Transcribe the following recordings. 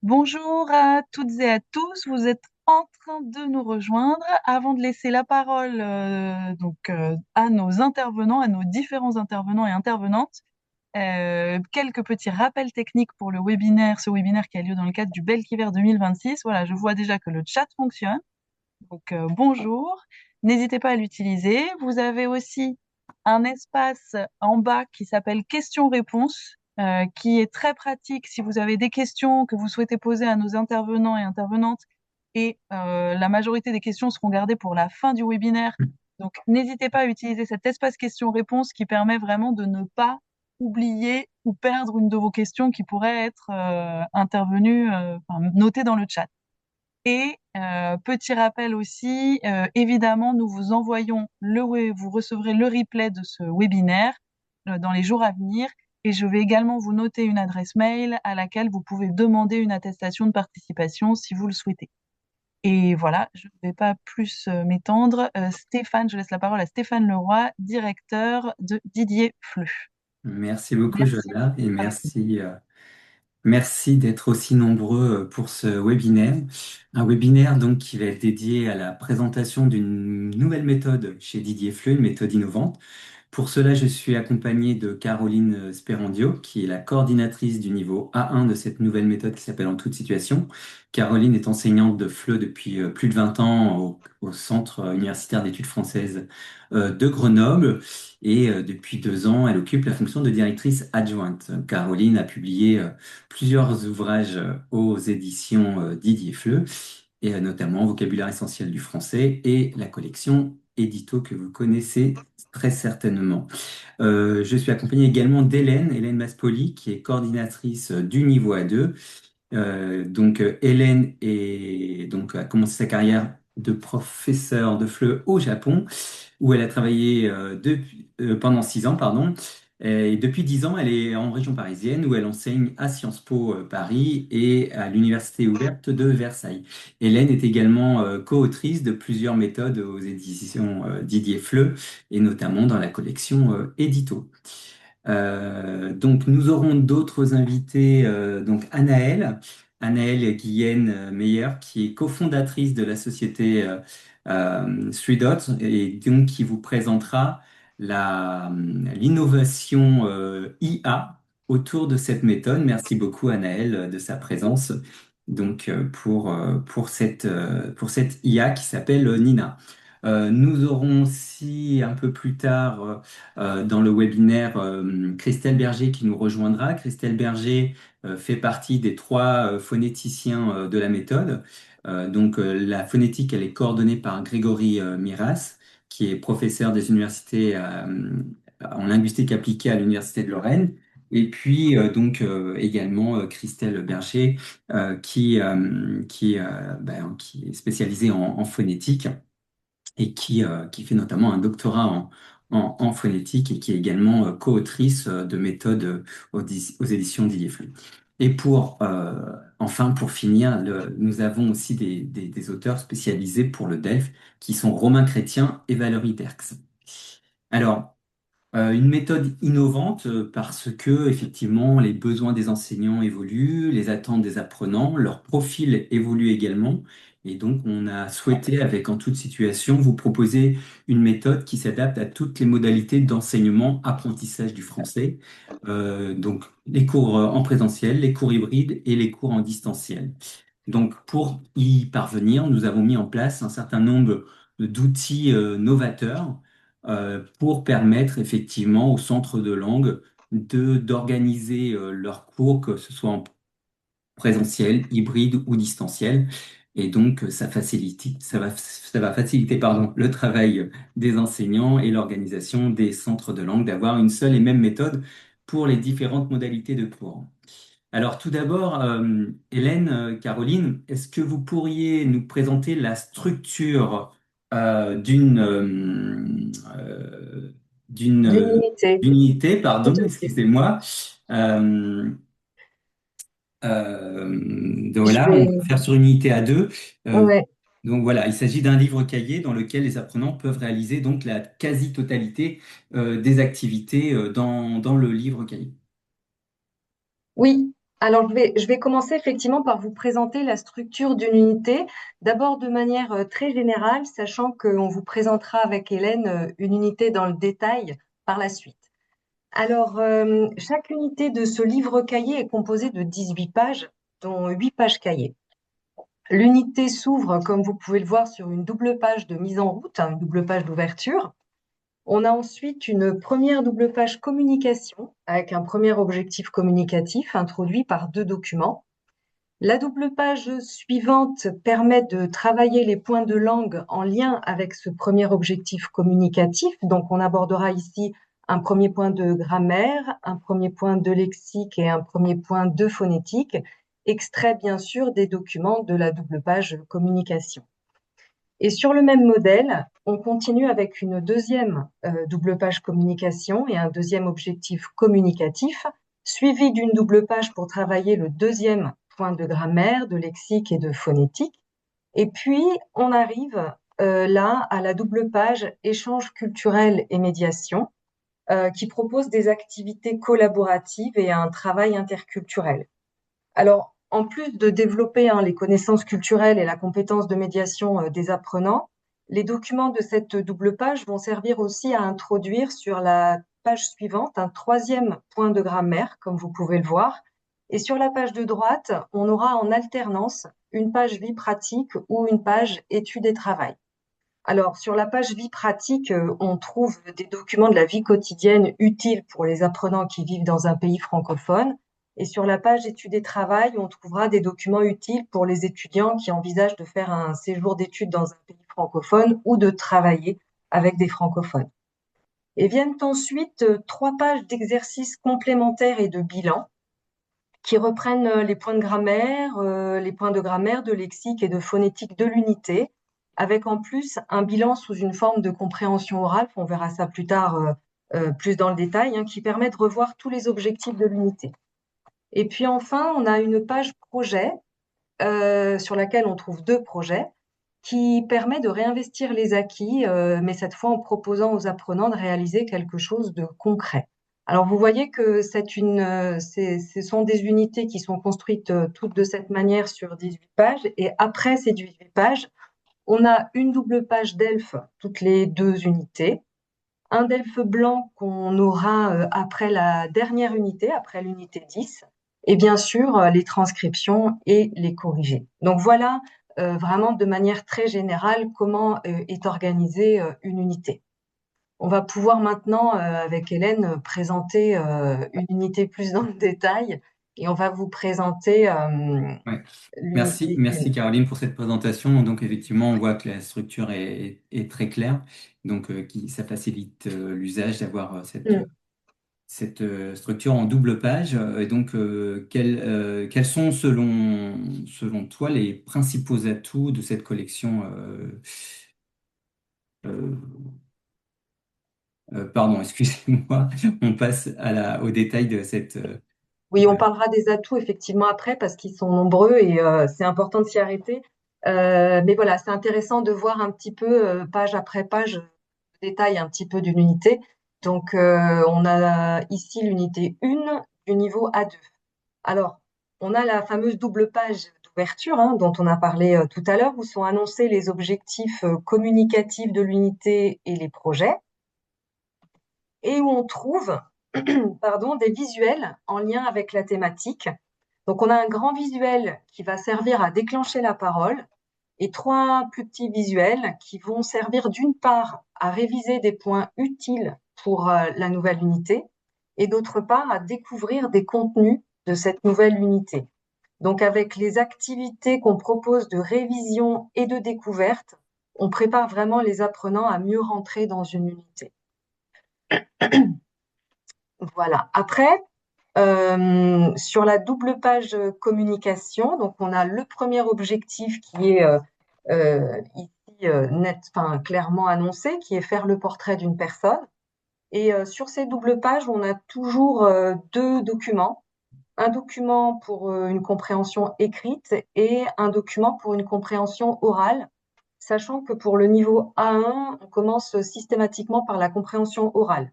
Bonjour à toutes et à tous, vous êtes en train de nous rejoindre. Avant de laisser la parole à nos intervenants, à nos différents intervenants et intervenantes, quelques petits rappels techniques pour ce webinaire qui a lieu dans le cadre du Belkiver 2026. Voilà, je vois déjà que le chat fonctionne. Bonjour, n'hésitez pas à l'utiliser. Vous avez aussi un espace en bas qui s'appelle questions-réponses, qui est très pratique si vous avez des questions que vous souhaitez poser à nos intervenants et intervenantes. La majorité des questions seront gardées pour la fin du webinaire. Donc, n'hésitez pas à utiliser cet espace questions-réponses qui permet vraiment de ne pas oublier ou perdre une de vos questions qui pourrait être notée dans le chat. Petit rappel aussi, évidemment, nous vous envoyons vous recevrez le replay de ce webinaire dans les jours à venir. Et je vais également vous noter une adresse mail à laquelle vous pouvez demander une attestation de participation si vous le souhaitez. Et voilà, je ne vais pas plus m'étendre. Stéphane, je laisse la parole à Stéphane Leroy, directeur de Didier Fleu. Merci beaucoup, Merci. Joanna, et merci d'être aussi nombreux pour ce webinaire. Un webinaire donc qui va être dédié à la présentation d'une nouvelle méthode chez Didier Fleu, une méthode innovante. Pour cela, je suis accompagné de Caroline Sperandio, qui est la coordinatrice du niveau A1 de cette nouvelle méthode qui s'appelle En toute situation. Caroline est enseignante de FLE depuis plus de 20 ans au Centre universitaire d'études françaises de Grenoble et depuis 2 ans, elle occupe la fonction de directrice adjointe. Caroline a publié plusieurs ouvrages aux éditions Didier FLE et notamment Vocabulaire essentiel du français et la collection Édito que vous connaissez très certainement. Je suis accompagné également Hélène Maspoli, qui est coordinatrice du niveau A2. Hélène a commencé sa carrière de professeur de FLE au Japon, où elle a travaillé pendant 6 ans, pardon. Et depuis 10 ans, elle est en région parisienne où elle enseigne à Sciences Po Paris et à l'Université ouverte de Versailles. Hélène est également co-autrice de plusieurs méthodes aux éditions Didier Fleu et notamment dans la collection Édito. Donc nous aurons d'autres invités, donc Anaëlle Guillen Meyer, qui est cofondatrice de la société Three Dots et donc qui vous présentera l'innovation IA autour de cette méthode. Merci beaucoup Anaëlle de sa présence donc pour cette IA qui s'appelle Nina. Nous aurons aussi un peu plus tard dans le webinaire Christelle Berger qui nous rejoindra. Christelle Berger fait partie des trois phonéticiens de la méthode. La phonétique, elle est coordonnée par Grégory Miras, qui est professeur des universités en linguistique appliquée à l'Université de Lorraine. Et puis également Christelle Berger qui est spécialisée en phonétique et qui fait notamment un doctorat en phonétique et qui est également co-autrice de méthodes aux éditions Didier Fleu. Et pour finir, nous avons aussi des auteurs spécialisés pour le DELF qui sont Romain Chrétien et Valérie Derks. Alors, une méthode innovante parce que effectivement les besoins des enseignants évoluent, les attentes des apprenants, leur profil évolue également. Et donc on a souhaité, avec En toute situation, vous proposer une méthode qui s'adapte à toutes les modalités d'enseignement, apprentissage du français. Donc les cours en présentiel, les cours hybrides et les cours en distanciel. Donc pour y parvenir, nous avons mis en place un certain nombre d'outils novateurs pour permettre effectivement aux centres de langue d'organiser leurs cours, que ce soit en présentiel, hybride ou distanciel. Et donc, ça va faciliter, pardon, le travail des enseignants et l'organisation des centres de langue d'avoir une seule et même méthode pour les différentes modalités de cours. Alors, tout d'abord, Hélène, Caroline, est-ce que vous pourriez nous présenter la structure d'une D'une unité, d'une unité, tout pardon, à fait. excusez-moi. Euh, Je voilà, on vais, va faire sur une unité à deux. Euh, ouais, donc voilà, il s'agit d'un livre cahier dans lequel les apprenants peuvent réaliser donc la quasi-totalité des activités dans le livre cahier. oui. Alors, je vais commencer effectivement par vous présenter la structure d'une unité, d'abord de manière très générale, sachant qu'on vous présentera avec Hélène une unité dans le détail par la suite. Alors, chaque unité de ce livre cahier est composée de 18 pages, dont 8 pages cahier. L'unité s'ouvre, comme vous pouvez le voir, sur une double page de mise en route, une double page d'ouverture. On a ensuite une première double page communication, avec un premier objectif communicatif introduit par 2 documents. La double page suivante permet de travailler les points de langue en lien avec ce premier objectif communicatif. Donc, on abordera ici un premier point de grammaire, un premier point de lexique et un premier point de phonétique, extrait bien sûr des documents de la double page communication. Et sur le même modèle, on continue avec une deuxième double page communication et un deuxième objectif communicatif, suivi d'une double page pour travailler le deuxième point de grammaire, de lexique et de phonétique. Et puis, on arrive là à la double page échange culturel et médiation, qui propose des activités collaboratives et un travail interculturel. Alors, en plus de développer les connaissances culturelles et la compétence de médiation des apprenants, les documents de cette double page vont servir aussi à introduire sur la page suivante un troisième point de grammaire, comme vous pouvez le voir. Et sur la page de droite, on aura en alternance une page vie pratique ou une page études et travail. Alors, sur la page vie pratique, on trouve des documents de la vie quotidienne utiles pour les apprenants qui vivent dans un pays francophone. Et sur la page études et travail, on trouvera des documents utiles pour les étudiants qui envisagent de faire un séjour d'études dans un pays francophone ou de travailler avec des francophones. Et viennent ensuite 3 pages d'exercices complémentaires et de bilan qui reprennent les points de grammaire, de lexique et de phonétique de l'unité, avec en plus un bilan sous une forme de compréhension orale, on verra ça plus tard, plus dans le détail, qui permet de revoir tous les objectifs de l'unité. Et puis enfin, on a une page projet sur laquelle on trouve 2 projets qui permet de réinvestir les acquis, mais cette fois en proposant aux apprenants de réaliser quelque chose de concret. Alors vous voyez que ce sont des unités qui sont construites toutes de cette manière sur 18 pages, et après ces 18 pages, on a une double page DELF toutes les 2 unités, un DELF blanc qu'on aura après la dernière unité, après l'unité 10, et bien sûr les transcriptions et les corrigés. Donc voilà vraiment de manière très générale comment est organisée une unité. On va pouvoir maintenant, avec Hélène, présenter une unité plus dans le détail, et on va vous présenter Ouais. Merci, l'unité merci 1. Caroline pour cette présentation. Donc effectivement, on voit que la structure est très claire, donc ça facilite l'usage d'avoir cette structure en double page. Et donc, quels sont selon toi les principaux atouts de cette collection euh, pardon, excusez-moi, on passe au détail de cette. Oui, on parlera des atouts effectivement après parce qu'ils sont nombreux et c'est important de s'y arrêter. Mais voilà, c'est intéressant de voir un petit peu page après page le détail un petit peu d'une unité. Donc, on a ici l'unité 1 du niveau A2. Alors, on a la fameuse double page d'ouverture dont on a parlé tout à l'heure, où sont annoncés les objectifs communicatifs de l'unité et les projets, et où on trouve pardon, des visuels en lien avec la thématique. Donc, on a un grand visuel qui va servir à déclencher la parole et 3 plus petits visuels qui vont servir d'une part à réviser des points utiles pour la nouvelle unité et d'autre part à découvrir des contenus de cette nouvelle unité. Donc, avec les activités qu'on propose de révision et de découverte, on prépare vraiment les apprenants à mieux rentrer dans une unité. Voilà. Après, sur la double page communication, donc on a le premier objectif qui est ici clairement annoncé, qui est faire le portrait d'une personne. Et sur ces doubles pages, on a toujours 2 documents. Un document pour une compréhension écrite et un document pour une compréhension orale, sachant que pour le niveau A1, on commence systématiquement par la compréhension orale.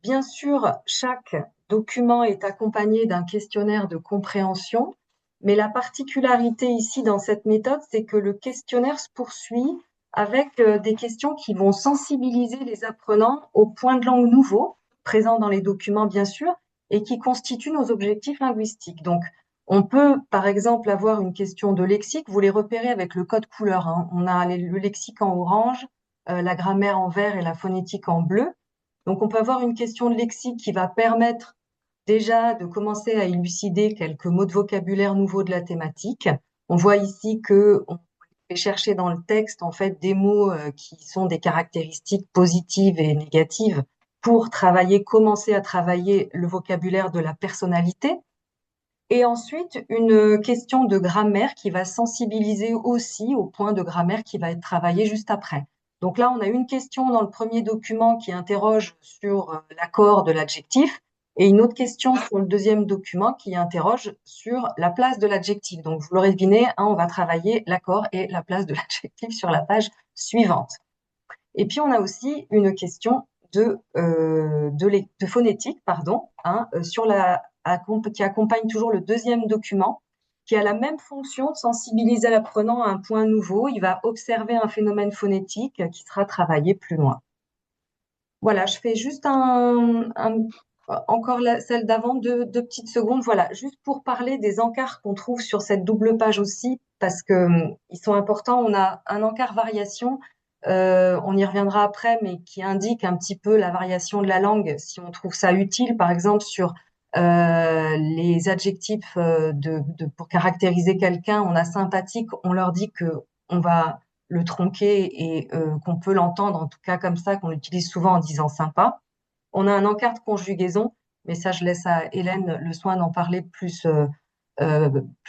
Bien sûr, chaque document est accompagné d'un questionnaire de compréhension, mais la particularité ici dans cette méthode, c'est que le questionnaire se poursuit avec des questions qui vont sensibiliser les apprenants aux points de langue nouveaux, présents dans les documents bien sûr, et qui constituent nos objectifs linguistiques. Donc, on peut, par exemple, avoir une question de lexique, vous les repérez avec le code couleur, hein. On a le lexique en orange, la grammaire en vert et la phonétique en bleu. Donc, on peut avoir une question de lexique qui va permettre déjà de commencer à élucider quelques mots de vocabulaire nouveaux de la thématique. On voit ici que on fait chercher dans le texte, en fait, des mots qui sont des caractéristiques positives et négatives pour commencer à travailler le vocabulaire de la personnalité. Et ensuite, une question de grammaire qui va sensibiliser aussi au point de grammaire qui va être travaillé juste après. Donc là, on a une question dans le premier document qui interroge sur l'accord de l'adjectif et une autre question sur le deuxième document qui interroge sur la place de l'adjectif. Donc, vous l'aurez deviné, hein, on va travailler l'accord et la place de l'adjectif sur la page suivante. Et puis, on a aussi une question de phonétique, pardon, hein, qui accompagne toujours le deuxième document, qui a la même fonction de sensibiliser l'apprenant à un point nouveau. Il va observer un phénomène phonétique qui sera travaillé plus loin. Voilà, je fais juste encore celle d'avant, deux petites secondes. Voilà, juste pour parler des encarts qu'on trouve sur cette double page aussi, parce que ils sont importants. On a un encart variation, on y reviendra après, mais qui indique un petit peu la variation de la langue, si on trouve ça utile, par exemple sur les adjectifs pour caractériser quelqu'un. On a sympathique, on leur dit que on va le tronquer et qu'on peut l'entendre, en tout cas comme ça, qu'on l'utilise souvent en disant sympa. On a un encart de conjugaison, mais ça, je laisse à Hélène le soin d'en parler plus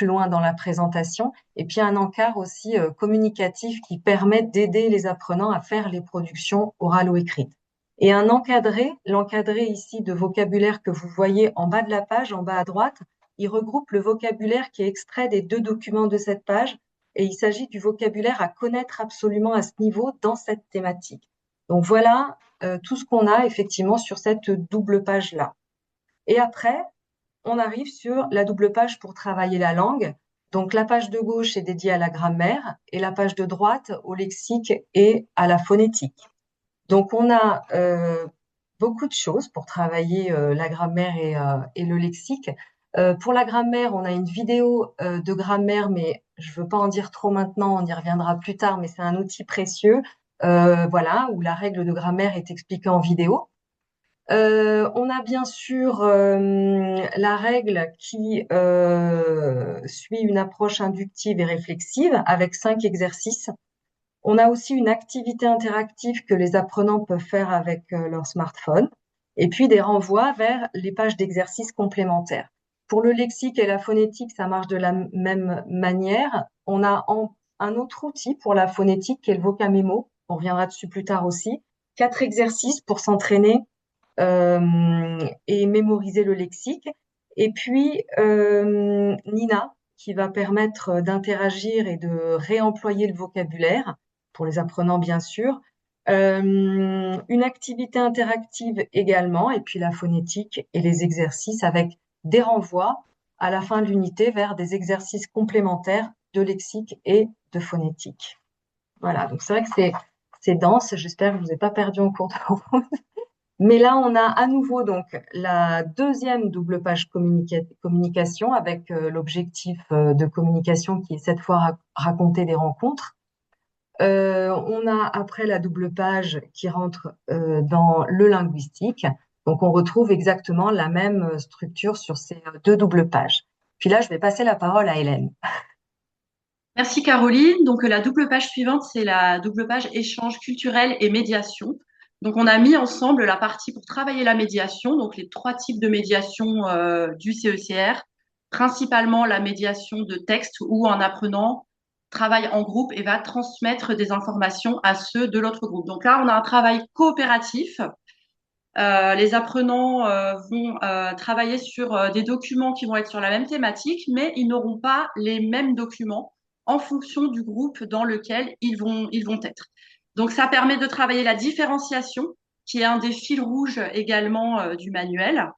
loin dans la présentation. Et puis un encart aussi communicatif qui permet d'aider les apprenants à faire les productions orales ou écrites. Et un l'encadré ici de vocabulaire que vous voyez en bas de la page, en bas à droite, il regroupe le vocabulaire qui est extrait des deux documents de cette page, et il s'agit du vocabulaire à connaître absolument à ce niveau dans cette thématique. Donc voilà tout ce qu'on a effectivement sur cette double page-là. Et après, on arrive sur la double page pour travailler la langue. Donc la page de gauche est dédiée à la grammaire et la page de droite au lexique et à la phonétique. Donc on a beaucoup de choses pour travailler la grammaire et le lexique. Pour la grammaire, on a une vidéo de grammaire, mais je ne veux pas en dire trop maintenant, on y reviendra plus tard, mais c'est un outil précieux, voilà, où la règle de grammaire est expliquée en vidéo. On a bien sûr la règle qui suit une approche inductive et réflexive avec 5 exercices. On a aussi une activité interactive que les apprenants peuvent faire avec leur smartphone et puis des renvois vers les pages d'exercices complémentaires. Pour le lexique et la phonétique, ça marche de la même manière. On a un autre outil pour la phonétique qui est le Vocamémo. On reviendra dessus plus tard aussi. 4 exercices pour s'entraîner et mémoriser le lexique. Et puis Nina, qui va permettre d'interagir et de réemployer le vocabulaire, pour les apprenants bien sûr. Une activité interactive également, et puis la phonétique et les exercices avec des renvois à la fin de l'unité vers des exercices complémentaires de lexique et de phonétique. Voilà, donc c'est vrai que c'est dense, j'espère que je ne vous ai pas perdu en cours de route. Mais là, on a à nouveau donc la deuxième double page communication avec l'objectif de communication qui est cette fois raconter des rencontres. On a après la double page qui rentre dans le linguistique. Donc, on retrouve exactement la même structure sur ces deux doubles pages. Puis là, je vais passer la parole à Hélène. Merci Caroline. Donc la double page suivante, c'est la double page échange culturel et médiation. Donc on a mis ensemble la partie pour travailler la médiation, donc les 3 types de médiation du CECR, principalement la médiation de texte où un apprenant travaille en groupe et va transmettre des informations à ceux de l'autre groupe. Donc là, on a un travail coopératif. Les apprenants vont travailler sur des documents qui vont être sur la même thématique, mais ils n'auront pas les mêmes documents en fonction du groupe dans lequel ils vont être. Donc, ça permet de travailler la différenciation qui est un des fils rouges également du manuel,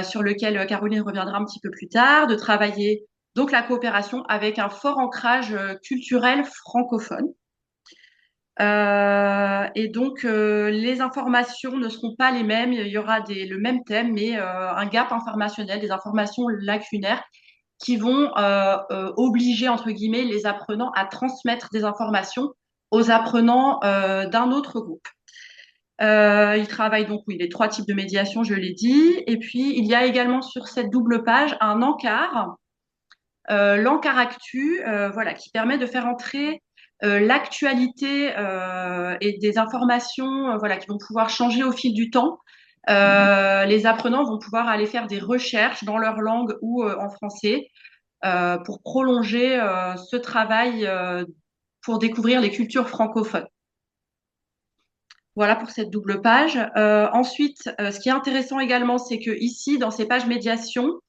sur lequel Caroline reviendra un petit peu plus tard, de travailler donc la coopération avec un fort ancrage culturel francophone. Et donc, les informations ne seront pas les mêmes. Il y aura le même thème, mais un gap informationnel, des informations lacunaires qui vont obliger, entre guillemets, les apprenants à transmettre des informations aux apprenants d'un autre groupe. Il travaille donc, oui, les 3 types de médiation, je l'ai dit. Et puis, il y a également sur cette double page un encart, l'encart actu, voilà, qui permet de faire entrer l'actualité et des informations voilà, qui vont pouvoir changer au fil du temps. Les apprenants vont pouvoir aller faire des recherches dans leur langue ou en français pour prolonger ce travail pour découvrir les cultures francophones. Voilà pour cette double page. Ensuite, ce qui est intéressant également, c'est que ici, dans ces pages médiation,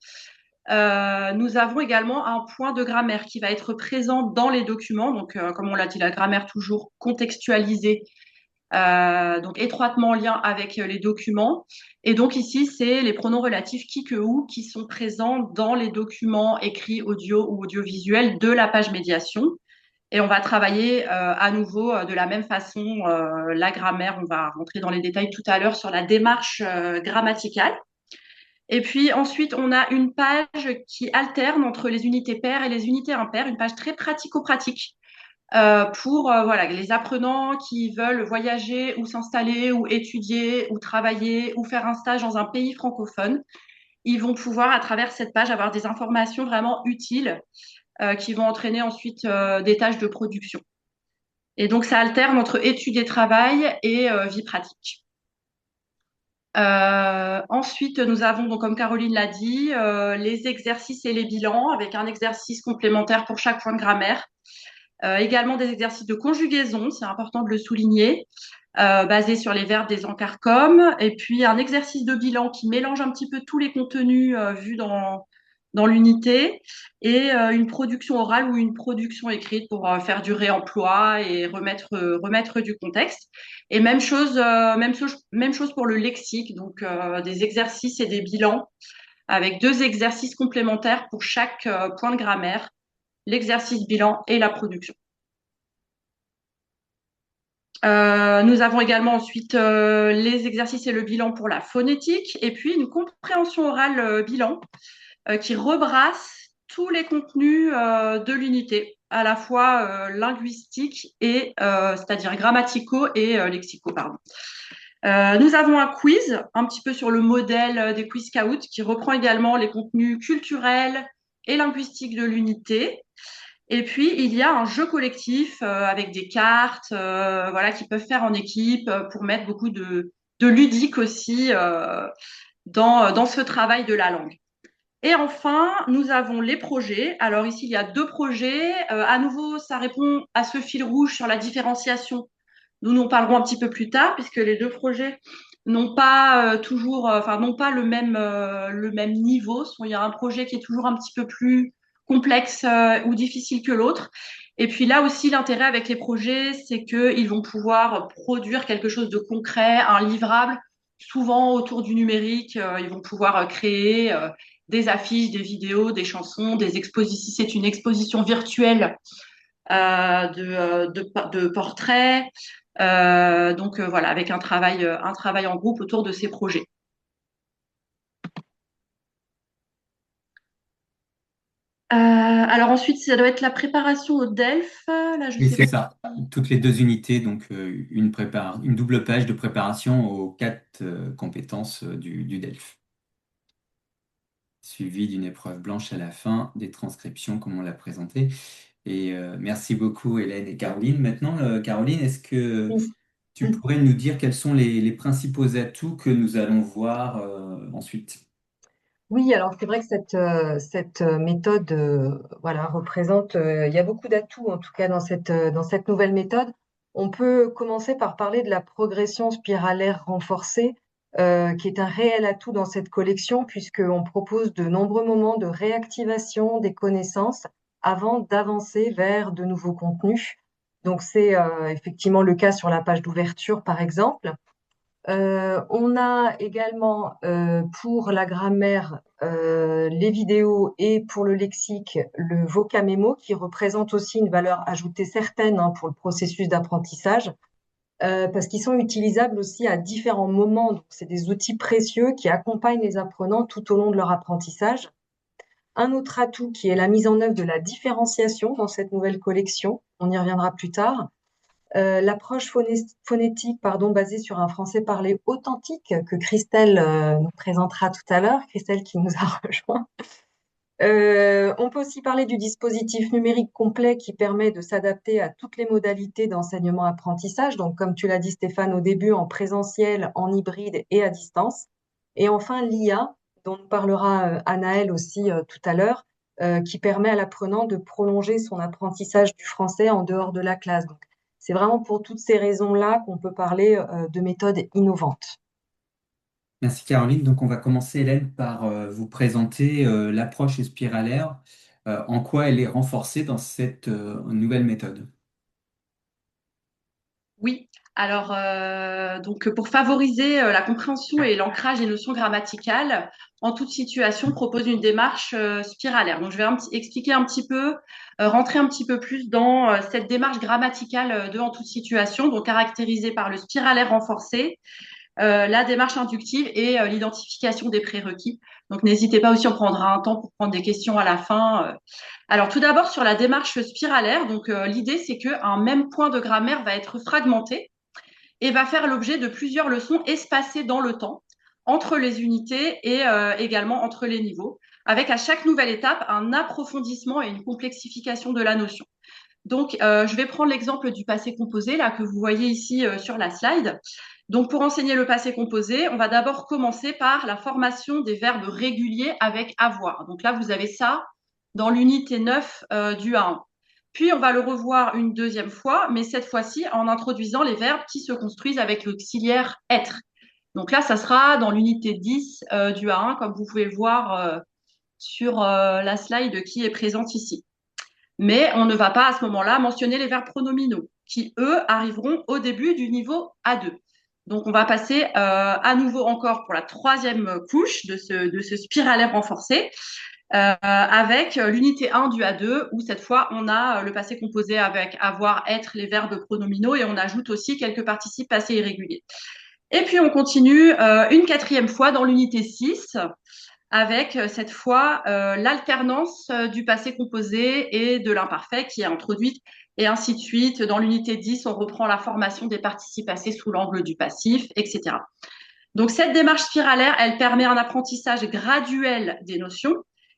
nous avons également un point de grammaire qui va être présent dans les documents. Donc, comme on l'a dit, la grammaire toujours contextualisée, donc étroitement en lien avec les documents. Et donc ici, c'est les pronoms relatifs qui, que, où qui sont présents dans les documents écrits audio ou audiovisuels de la page médiation. Et on va travailler à nouveau de la même façon la grammaire. On va rentrer dans les détails tout à l'heure sur la démarche grammaticale. Et puis ensuite, on a une page qui alterne entre les unités paires et les unités impaires, une page très pratico-pratique pour voilà, les apprenants qui veulent voyager ou s'installer ou étudier ou travailler ou faire un stage dans un pays francophone. Ils vont pouvoir, à travers cette page, avoir des informations vraiment utiles qui vont entraîner ensuite des tâches de production. Et donc, ça alterne entre études et travail et vie pratique. Ensuite, nous avons, donc, comme Caroline l'a dit, les exercices et les bilans avec un exercice complémentaire pour chaque point de grammaire. Également des exercices de conjugaison, c'est important de le souligner, basés sur les verbes des encarts comme. Et puis un exercice de bilan qui mélange un petit peu tous les contenus vus dans l'unité et une production orale ou une production écrite pour faire du réemploi et remettre du contexte. Et même chose pour le lexique, donc des exercices et des bilans avec 2 exercices complémentaires pour chaque point de grammaire, l'exercice bilan et la production. Nous avons également ensuite les exercices et le bilan pour la phonétique et puis une compréhension orale bilan qui rebrasse tous les contenus de l'unité, à la fois linguistiques et c'est-à-dire grammaticaux et lexicaux, pardon. Nous avons un quiz, un petit peu sur le modèle des quiz Scout, qui reprend également les contenus culturels et linguistiques de l'unité. Et puis, il y a un jeu collectif avec des cartes voilà, qu'ils peuvent faire en équipe pour mettre beaucoup de ludique aussi dans ce travail de la langue. Et enfin, nous avons les projets. Alors ici, il y a 2 projets. À nouveau, ça répond à ce fil rouge sur la différenciation. Nous en parlerons un petit peu plus tard, puisque les 2 projets n'ont pas n'ont pas le même niveau. Il y a un projet qui est toujours un petit peu plus complexe ou difficile que l'autre. Et puis là aussi, l'intérêt avec les projets, c'est qu'ils vont pouvoir produire quelque chose de concret, un livrable, souvent autour du numérique. Ils vont pouvoir créer des affiches, des vidéos, des chansons, des expositions. C'est une exposition virtuelle de portraits. Donc voilà, avec un travail en groupe autour de ces projets. Alors ensuite, ça doit être la préparation au DELF. Là, je Oui, sais c'est pas. ça. Toutes les 2 unités, donc une double page de préparation aux 4 compétences du DELF, suivi d'une épreuve blanche à la fin, des transcriptions comme on l'a présenté. Et merci beaucoup Hélène et Caroline. Maintenant, Caroline, est-ce que tu pourrais nous dire quels sont les principaux atouts que nous allons voir ensuite? Oui, alors c'est vrai que cette méthode voilà, représente, il y a beaucoup d'atouts en tout cas dans cette nouvelle méthode. On peut commencer par parler de la progression spiralaire renforcée, qui est un réel atout dans cette collection, puisqu'on propose de nombreux moments de réactivation des connaissances avant d'avancer vers de nouveaux contenus. Donc c'est effectivement le cas sur la page d'ouverture, par exemple. On a également pour la grammaire les vidéos et pour le lexique le vocamémo qui représente aussi une valeur ajoutée certaine pour le processus d'apprentissage parce qu'ils sont utilisables aussi à différents moments. Donc, c'est des outils précieux qui accompagnent les apprenants tout au long de leur apprentissage. Un autre atout qui est la mise en œuvre de la différenciation dans cette nouvelle collection. On y reviendra plus tard. L'approche phonétique basée sur un français parlé authentique que Christelle nous présentera tout à l'heure, Christelle qui nous a rejoint. On peut aussi parler du dispositif numérique complet qui permet de s'adapter à toutes les modalités d'enseignement-apprentissage, donc comme tu l'as dit Stéphane au début, en présentiel, en hybride et à distance. Et enfin l'IA, dont nous parlera Anaëlle aussi tout à l'heure, qui permet à l'apprenant de prolonger son apprentissage du français en dehors de la classe. Donc, c'est vraiment pour toutes ces raisons-là qu'on peut parler de méthodes innovantes. Merci Caroline. Donc on va commencer, Hélène, par vous présenter l'approche spiralaire, en quoi elle est renforcée dans cette nouvelle méthode. Oui, alors donc pour favoriser la compréhension et l'ancrage des notions grammaticales, en toute situation, on propose une démarche spiralaire. Donc je vais expliquer un petit peu, rentrer un petit peu plus dans cette démarche grammaticale de en toute situation, donc caractérisée par le spiralaire renforcé, la démarche inductive et l'identification des prérequis. Donc n'hésitez pas aussi, on prendra un temps pour prendre des questions à la fin. Alors tout d'abord sur la démarche spiralaire, donc l'idée c'est qu'un même point de grammaire va être fragmenté et va faire l'objet de plusieurs leçons espacées dans le temps entre les unités et également entre les niveaux, avec à chaque nouvelle étape un approfondissement et une complexification de la notion. Donc, je vais prendre l'exemple du passé composé là que vous voyez ici sur la slide. Donc, pour enseigner le passé composé, on va d'abord commencer par la formation des verbes réguliers avec avoir. Donc là, vous avez ça dans l'unité 9 du A1. Puis, on va le revoir une deuxième fois, mais cette fois-ci en introduisant les verbes qui se construisent avec l'auxiliaire être. Donc là, ça sera dans l'unité 10 du A1, comme vous pouvez le voir sur la slide qui est présente ici. Mais on ne va pas à ce moment-là mentionner les verbes pronominaux qui, eux, arriveront au début du niveau A2. Donc, on va passer à nouveau encore pour la troisième couche de ce spiralaire renforcé avec l'unité 1 du A2 où cette fois, on a le passé composé avec avoir, être, les verbes pronominaux et on ajoute aussi quelques participes passés irréguliers. Et puis, on continue une quatrième fois dans l'unité 6 avec cette fois l'alternance du passé composé et de l'imparfait qui est introduite et ainsi de suite. Dans l'unité 10, on reprend la formation des participes passés sous l'angle du passif, etc. Donc cette démarche spiralaire, elle permet un apprentissage graduel des notions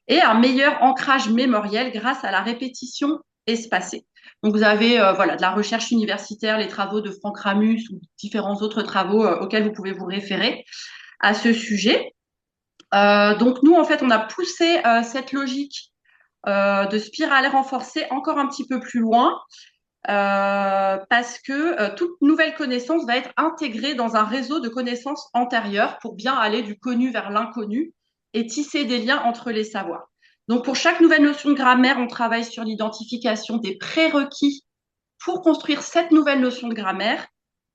et un meilleur ancrage mémoriel grâce à la répétition espacée. Donc vous avez de la recherche universitaire, les travaux de Franck Ramus ou différents autres travaux auxquels vous pouvez vous référer à ce sujet. Donc nous, en fait, on a poussé cette logique de spirale renforcée encore un petit peu plus loin parce que toute nouvelle connaissance va être intégrée dans un réseau de connaissances antérieures pour bien aller du connu vers l'inconnu et tisser des liens entre les savoirs. Donc pour chaque nouvelle notion de grammaire, on travaille sur l'identification des prérequis pour construire cette nouvelle notion de grammaire.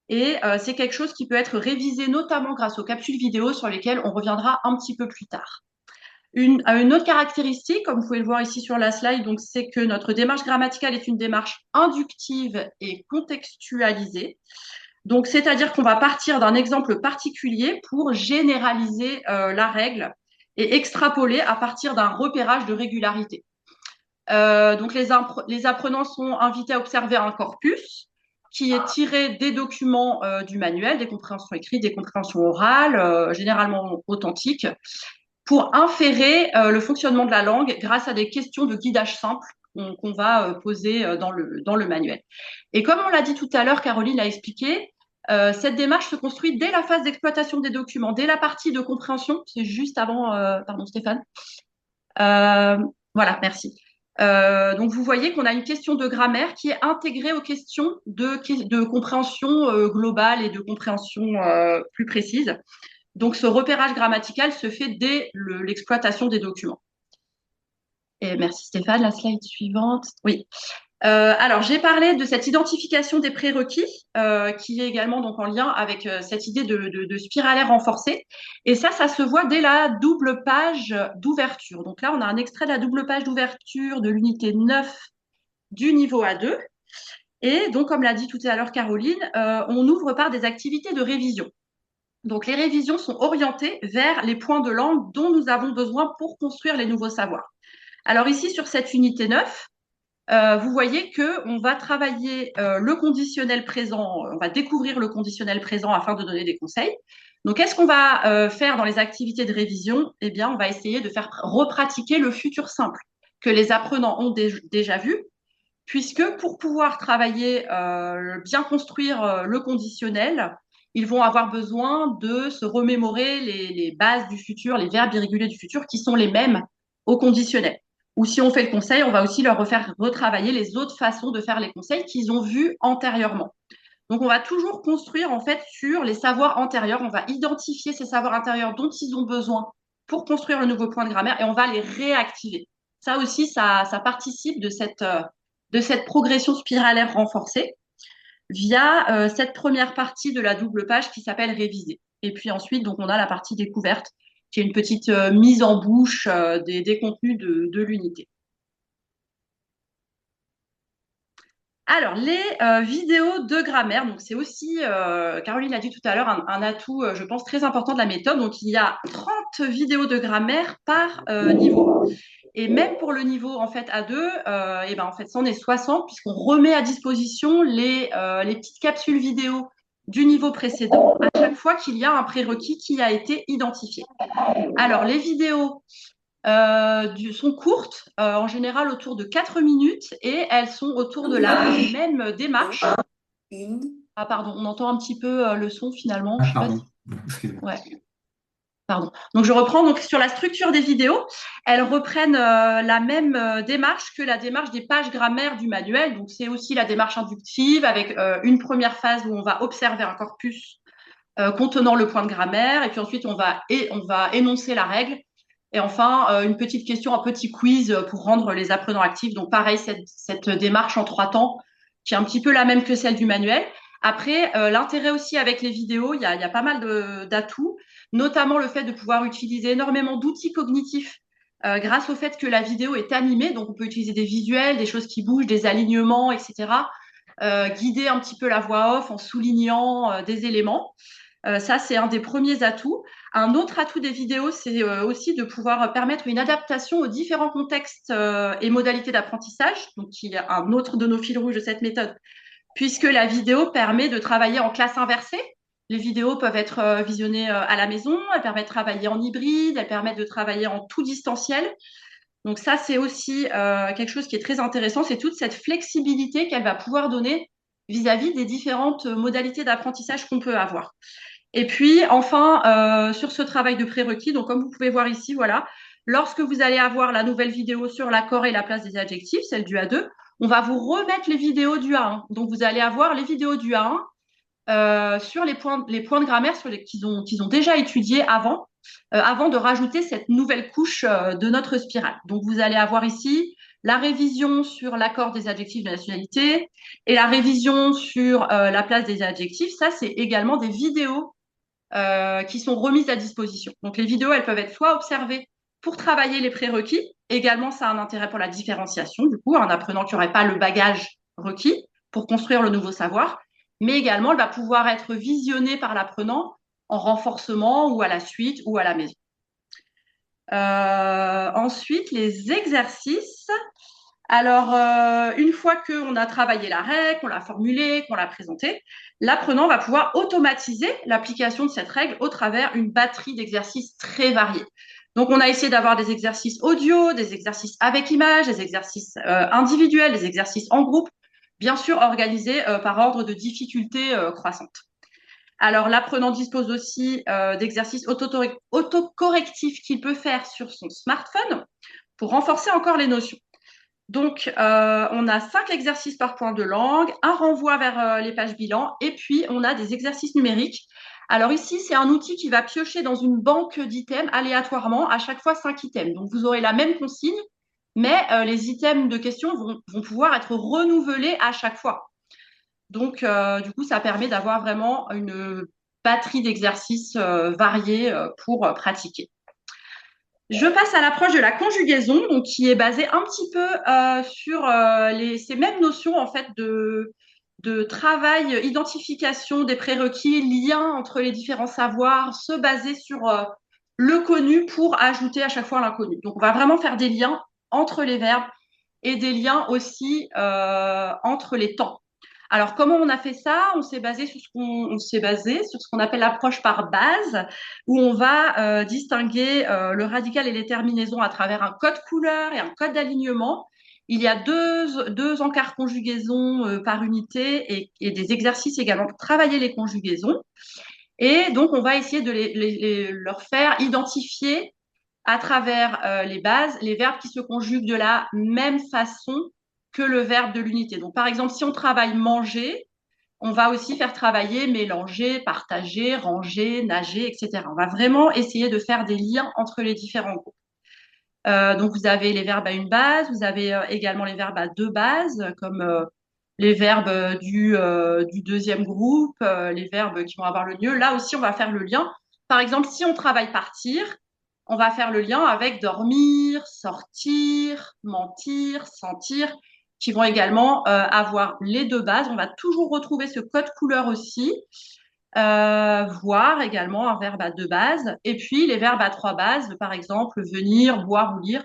Et c'est quelque chose qui peut être révisé notamment grâce aux capsules vidéo sur lesquelles on reviendra un petit peu plus tard. Une autre caractéristique, comme vous pouvez le voir ici sur la slide, donc c'est que notre démarche grammaticale est une démarche inductive et contextualisée. Donc, c'est-à-dire qu'on va partir d'un exemple particulier pour généraliser la règle et extrapoler à partir d'un repérage de régularité. Donc, les apprenants sont invités à observer un corpus qui est tiré des documents du manuel, des compréhensions écrites, des compréhensions orales, généralement authentiques, pour inférer le fonctionnement de la langue grâce à des questions de guidage simple qu'on va poser dans le manuel. Et comme on l'a dit tout à l'heure, Caroline l'a expliqué, cette démarche se construit dès la phase d'exploitation des documents, dès la partie de compréhension. C'est juste avant, pardon Stéphane. Voilà, merci. Donc vous voyez qu'on a une question de grammaire qui est intégrée aux questions de compréhension globale et de compréhension plus précise. Donc ce repérage grammatical se fait dès l'exploitation des documents. Et merci Stéphane, la slide suivante. Oui. Alors, j'ai parlé de cette identification des prérequis, qui est également donc en lien avec cette idée de spiralaire renforcée. Et ça se voit dès la double page d'ouverture. Donc là, on a un extrait de la double page d'ouverture de l'unité 9 du niveau A2. Et donc, comme l'a dit tout à l'heure Caroline, on ouvre par des activités de révision. Donc, les révisions sont orientées vers les points de langue dont nous avons besoin pour construire les nouveaux savoirs. Alors ici, sur cette unité 9, vous voyez qu'on va travailler le conditionnel présent, on va découvrir le conditionnel présent afin de donner des conseils. Donc, qu'est-ce qu'on va faire dans les activités de révision? Eh bien, on va essayer de faire repratiquer le futur simple que les apprenants ont déjà vu, puisque pour pouvoir travailler, bien construire le conditionnel, ils vont avoir besoin de se remémorer les bases du futur, les verbes irréguliers du futur qui sont les mêmes au conditionnel. Ou si on fait le conseil, on va aussi leur refaire retravailler les autres façons de faire les conseils qu'ils ont vus antérieurement. Donc, on va toujours construire en fait sur les savoirs antérieurs. On va identifier ces savoirs intérieurs dont ils ont besoin pour construire le nouveau point de grammaire et on va les réactiver. Ça aussi, ça participe de cette progression spiralaire renforcée via cette première partie de la double page qui s'appelle réviser. Et puis ensuite, donc, on a la partie découverte qui est une petite mise en bouche des contenus de l'unité. Alors, les vidéos de grammaire, donc c'est aussi, Caroline l'a dit tout à l'heure, un atout, je pense, très important de la méthode. Donc, il y a 30 vidéos de grammaire par niveau. Et même pour le niveau en fait A2, et ben en fait, c'en est 60 puisqu'on remet à disposition les petites capsules vidéo du niveau précédent à chaque fois qu'il y a un prérequis qui a été identifié. Alors, les vidéos sont courtes, en général autour de 4 minutes, et elles sont autour de la même démarche. Ah, pardon, on entend un petit peu le son finalement. Ah, pardon. Excusez-moi. Ouais. Pardon. Donc, je reprends. Donc, sur la structure des vidéos, elles reprennent la même démarche que la démarche des pages grammaire du manuel. Donc, c'est aussi la démarche inductive avec une première phase où on va observer un corpus contenant le point de grammaire, et puis ensuite, on va énoncer la règle. Et enfin, une petite question, un petit quiz pour rendre les apprenants actifs. Donc, pareil, cette démarche en 3 temps, qui est un petit peu la même que celle du manuel. Après, l'intérêt aussi avec les vidéos, il y a pas mal d'atouts, notamment le fait de pouvoir utiliser énormément d'outils cognitifs grâce au fait que la vidéo est animée. Donc, on peut utiliser des visuels, des choses qui bougent, des alignements, etc. Guider un petit peu la voix off en soulignant des éléments. Ça, c'est un des premiers atouts. Un autre atout des vidéos, c'est aussi de pouvoir permettre une adaptation aux différents contextes et modalités d'apprentissage, donc qui est un autre de nos fils rouges de cette méthode, puisque la vidéo permet de travailler en classe inversée. Les vidéos peuvent être visionnées à la maison, elles permettent de travailler en hybride, elles permettent de travailler en tout distanciel. Donc ça, c'est aussi quelque chose qui est très intéressant, c'est toute cette flexibilité qu'elle va pouvoir donner vis-à-vis des différentes modalités d'apprentissage qu'on peut avoir. Et puis, enfin, sur ce travail de prérequis, donc comme vous pouvez voir ici, voilà, lorsque vous allez avoir la nouvelle vidéo sur l'accord et la place des adjectifs, celle du A2, on va vous remettre les vidéos du A1. Donc, vous allez avoir les vidéos du A1 sur les points de grammaire qu'ils ont déjà étudiés avant de rajouter cette nouvelle couche de notre spirale. Donc, vous allez avoir ici la révision sur l'accord des adjectifs de nationalité et la révision sur la place des adjectifs. Ça, c'est également des vidéos qui sont remises à disposition. Donc, les vidéos, elles peuvent être soit observées pour travailler les prérequis. Également, ça a un intérêt pour la différenciation, du coup, un apprenant qui n'aurait pas le bagage requis pour construire le nouveau savoir. Mais également, elle va pouvoir être visionnée par l'apprenant en renforcement ou à la suite ou à la maison. Ensuite, les exercices. Alors, une fois qu'on a travaillé la règle, qu'on l'a formulée, qu'on l'a présentée, l'apprenant va pouvoir automatiser l'application de cette règle au travers d'une batterie d'exercices très variés. Donc, on a essayé d'avoir des exercices audio, des exercices avec images, des exercices individuels, des exercices en groupe, bien sûr organisés par ordre de difficulté croissante. Alors, l'apprenant dispose aussi d'exercices autocorrectifs qu'il peut faire sur son smartphone pour renforcer encore les notions. Donc, on a 5 exercices par point de langue, un renvoi vers les pages bilan, et puis on a des exercices numériques. Alors ici, c'est un outil qui va piocher dans une banque d'items aléatoirement, à chaque fois 5 items. Donc, vous aurez la même consigne, mais les items de questions vont pouvoir être renouvelés à chaque fois. Donc, du coup, ça permet d'avoir vraiment une batterie d'exercices variés pour pratiquer. Je passe à l'approche de la conjugaison, donc qui est basée un petit peu sur ces mêmes notions en fait de travail, identification des prérequis, lien entre les différents savoirs, se baser sur le connu pour ajouter à chaque fois l'inconnu. Donc, on va vraiment faire des liens entre les verbes et des liens aussi entre les temps. Alors, comment on a fait ça? On s'est basé sur ce qu'on appelle l'approche par base, où on va distinguer le radical et les terminaisons à travers un code couleur et un code d'alignement. Il y a deux encarts conjugaisons par unité et des exercices également pour travailler les conjugaisons. Et donc, on va essayer de leur faire identifier à travers les bases les verbes qui se conjuguent de la même façon que le verbe de l'unité. Donc, par exemple, si on travaille manger, on va aussi faire travailler mélanger, partager, ranger, nager, etc. On va vraiment essayer de faire des liens entre les différents groupes. Donc, vous avez les verbes à une base, vous avez également les verbes à deux bases, comme les verbes du deuxième groupe, les verbes qui vont avoir le lieu. Là aussi, on va faire le lien. Par exemple, si on travaille partir, on va faire le lien avec dormir, sortir, mentir, sentir, qui vont également avoir les deux bases. On va toujours retrouver ce code couleur aussi. Voir également un verbe à deux bases. Et puis les verbes à trois bases, par exemple, venir, boire ou lire.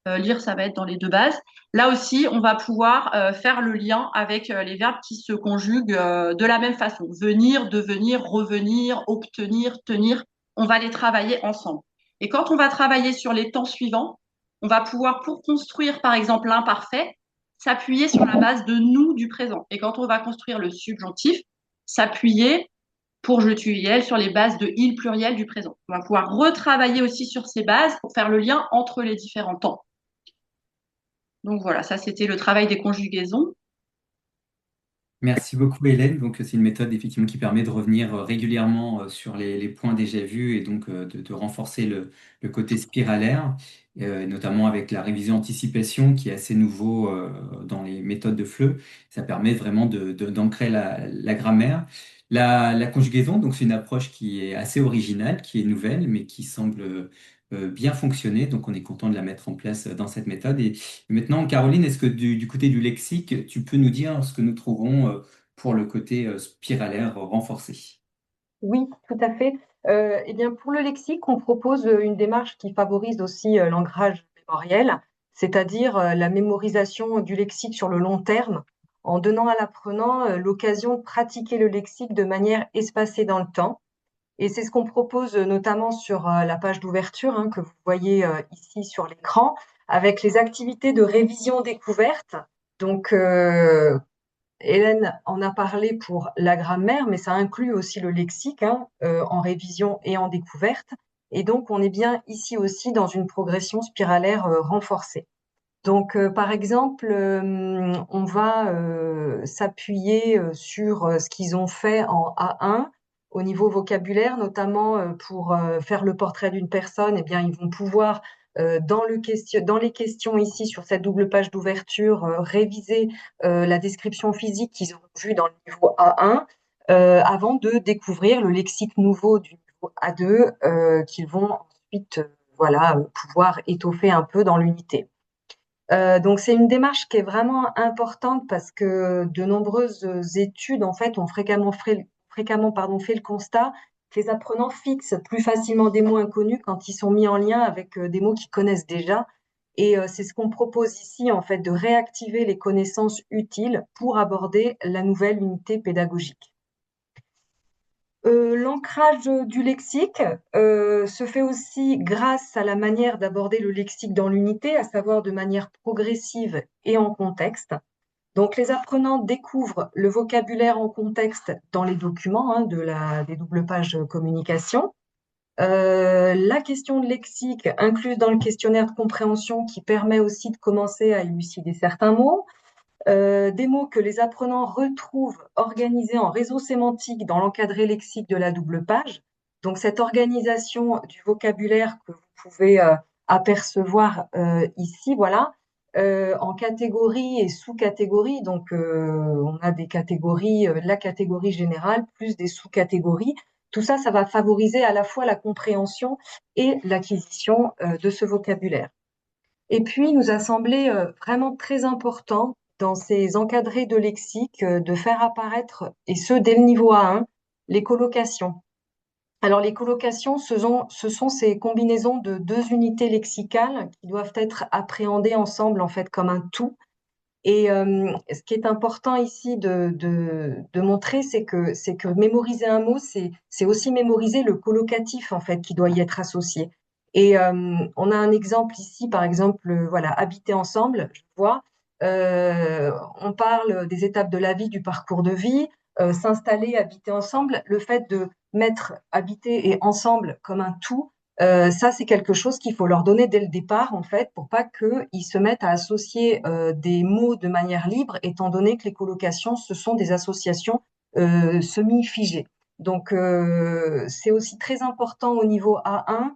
Lire, ça va être dans les deux bases. Là aussi, on va pouvoir faire le lien avec les verbes qui se conjuguent de la même façon. Venir, devenir, revenir, obtenir, tenir. On va les travailler ensemble. Et quand on va travailler sur les temps suivants, on va pouvoir, pour construire par exemple l'imparfait, s'appuyer sur la base de nous du présent. Et quand on va construire le subjonctif, s'appuyer pour je, tu, il sur les bases de il pluriel du présent. On va pouvoir retravailler aussi sur ces bases pour faire le lien entre les différents temps. Donc voilà, ça c'était le travail des conjugaisons. Merci beaucoup Hélène. Donc c'est une méthode effectivement qui permet de revenir régulièrement sur les points déjà vus et donc de renforcer le côté spiralaire, notamment avec la révision anticipation qui est assez nouveau dans les méthodes de FLE. Ça permet vraiment d'ancrer la grammaire. La conjugaison, donc c'est une approche qui est assez originale, qui est nouvelle, mais qui semble bien fonctionner. Donc on est content de la mettre en place dans cette méthode. Et maintenant, Caroline, est-ce que du côté du lexique, tu peux nous dire ce que nous trouvons pour le côté spiralaire renforcé? Oui, tout à fait. Eh bien, pour le lexique, on propose une démarche qui favorise aussi l'ancrage mémoriel, c'est-à-dire la mémorisation du lexique sur le long terme, en donnant à l'apprenant l'occasion de pratiquer le lexique de manière espacée dans le temps. Et c'est ce qu'on propose notamment sur la page d'ouverture que vous voyez ici sur l'écran, avec les activités de révision découverte. Donc, Hélène en a parlé pour la grammaire, mais ça inclut aussi le lexique en révision et en découverte. Et donc, on est bien ici aussi dans une progression spiralaire renforcée. Donc, par exemple, on va s'appuyer sur ce qu'ils ont fait en A1 au niveau vocabulaire, notamment pour faire le portrait d'une personne. Eh bien, ils vont pouvoir dans les questions ici sur cette double page d'ouverture réviser la description physique qu'ils ont vue dans le niveau A1 avant de découvrir le lexique nouveau du niveau A2 qu'ils vont ensuite voilà pouvoir étoffer un peu dans l'unité. Donc c'est une démarche qui est vraiment importante parce que de nombreuses études en fait ont fréquemment fait le constat que les apprenants fixent plus facilement des mots inconnus quand ils sont mis en lien avec des mots qu'ils connaissent déjà. Et c'est ce qu'on propose ici en fait de réactiver les connaissances utiles pour aborder la nouvelle unité pédagogique. L'ancrage du lexique se fait aussi grâce à la manière d'aborder le lexique dans l'unité, à savoir de manière progressive et en contexte. Donc, les apprenants découvrent le vocabulaire en contexte dans les documents des doubles pages communication. La question de lexique incluse dans le questionnaire de compréhension qui permet aussi de commencer à élucider certains mots. Des mots que les apprenants retrouvent organisés en réseau sémantique dans l'encadré lexique de la double page. Donc, cette organisation du vocabulaire que vous pouvez apercevoir ici, voilà, en catégories et sous-catégories. Donc, on a des catégories, la catégorie générale, plus des sous-catégories. Tout ça, ça va favoriser à la fois la compréhension et l'acquisition de ce vocabulaire. Et puis, il nous a semblé vraiment très important dans ces encadrés de lexique de faire apparaître, et ce dès le niveau A1, les colocations. Alors, les colocations, ce sont ces combinaisons de deux unités lexicales qui doivent être appréhendées ensemble, en fait, comme un tout. Et ce qui est important ici de montrer, c'est que mémoriser un mot, c'est aussi mémoriser le colocatif, en fait, qui doit y être associé. Et on a un exemple ici, par exemple, voilà, habiter ensemble, je vois. On parle des étapes de la vie, du parcours de vie, s'installer, habiter ensemble. Le fait de mettre habiter et ensemble comme un tout, ça, c'est quelque chose qu'il faut leur donner dès le départ, en fait, pour pas qu'ils se mettent à associer des mots de manière libre, étant donné que les colocations, ce sont des associations semi-figées. Donc, c'est aussi très important au niveau A1.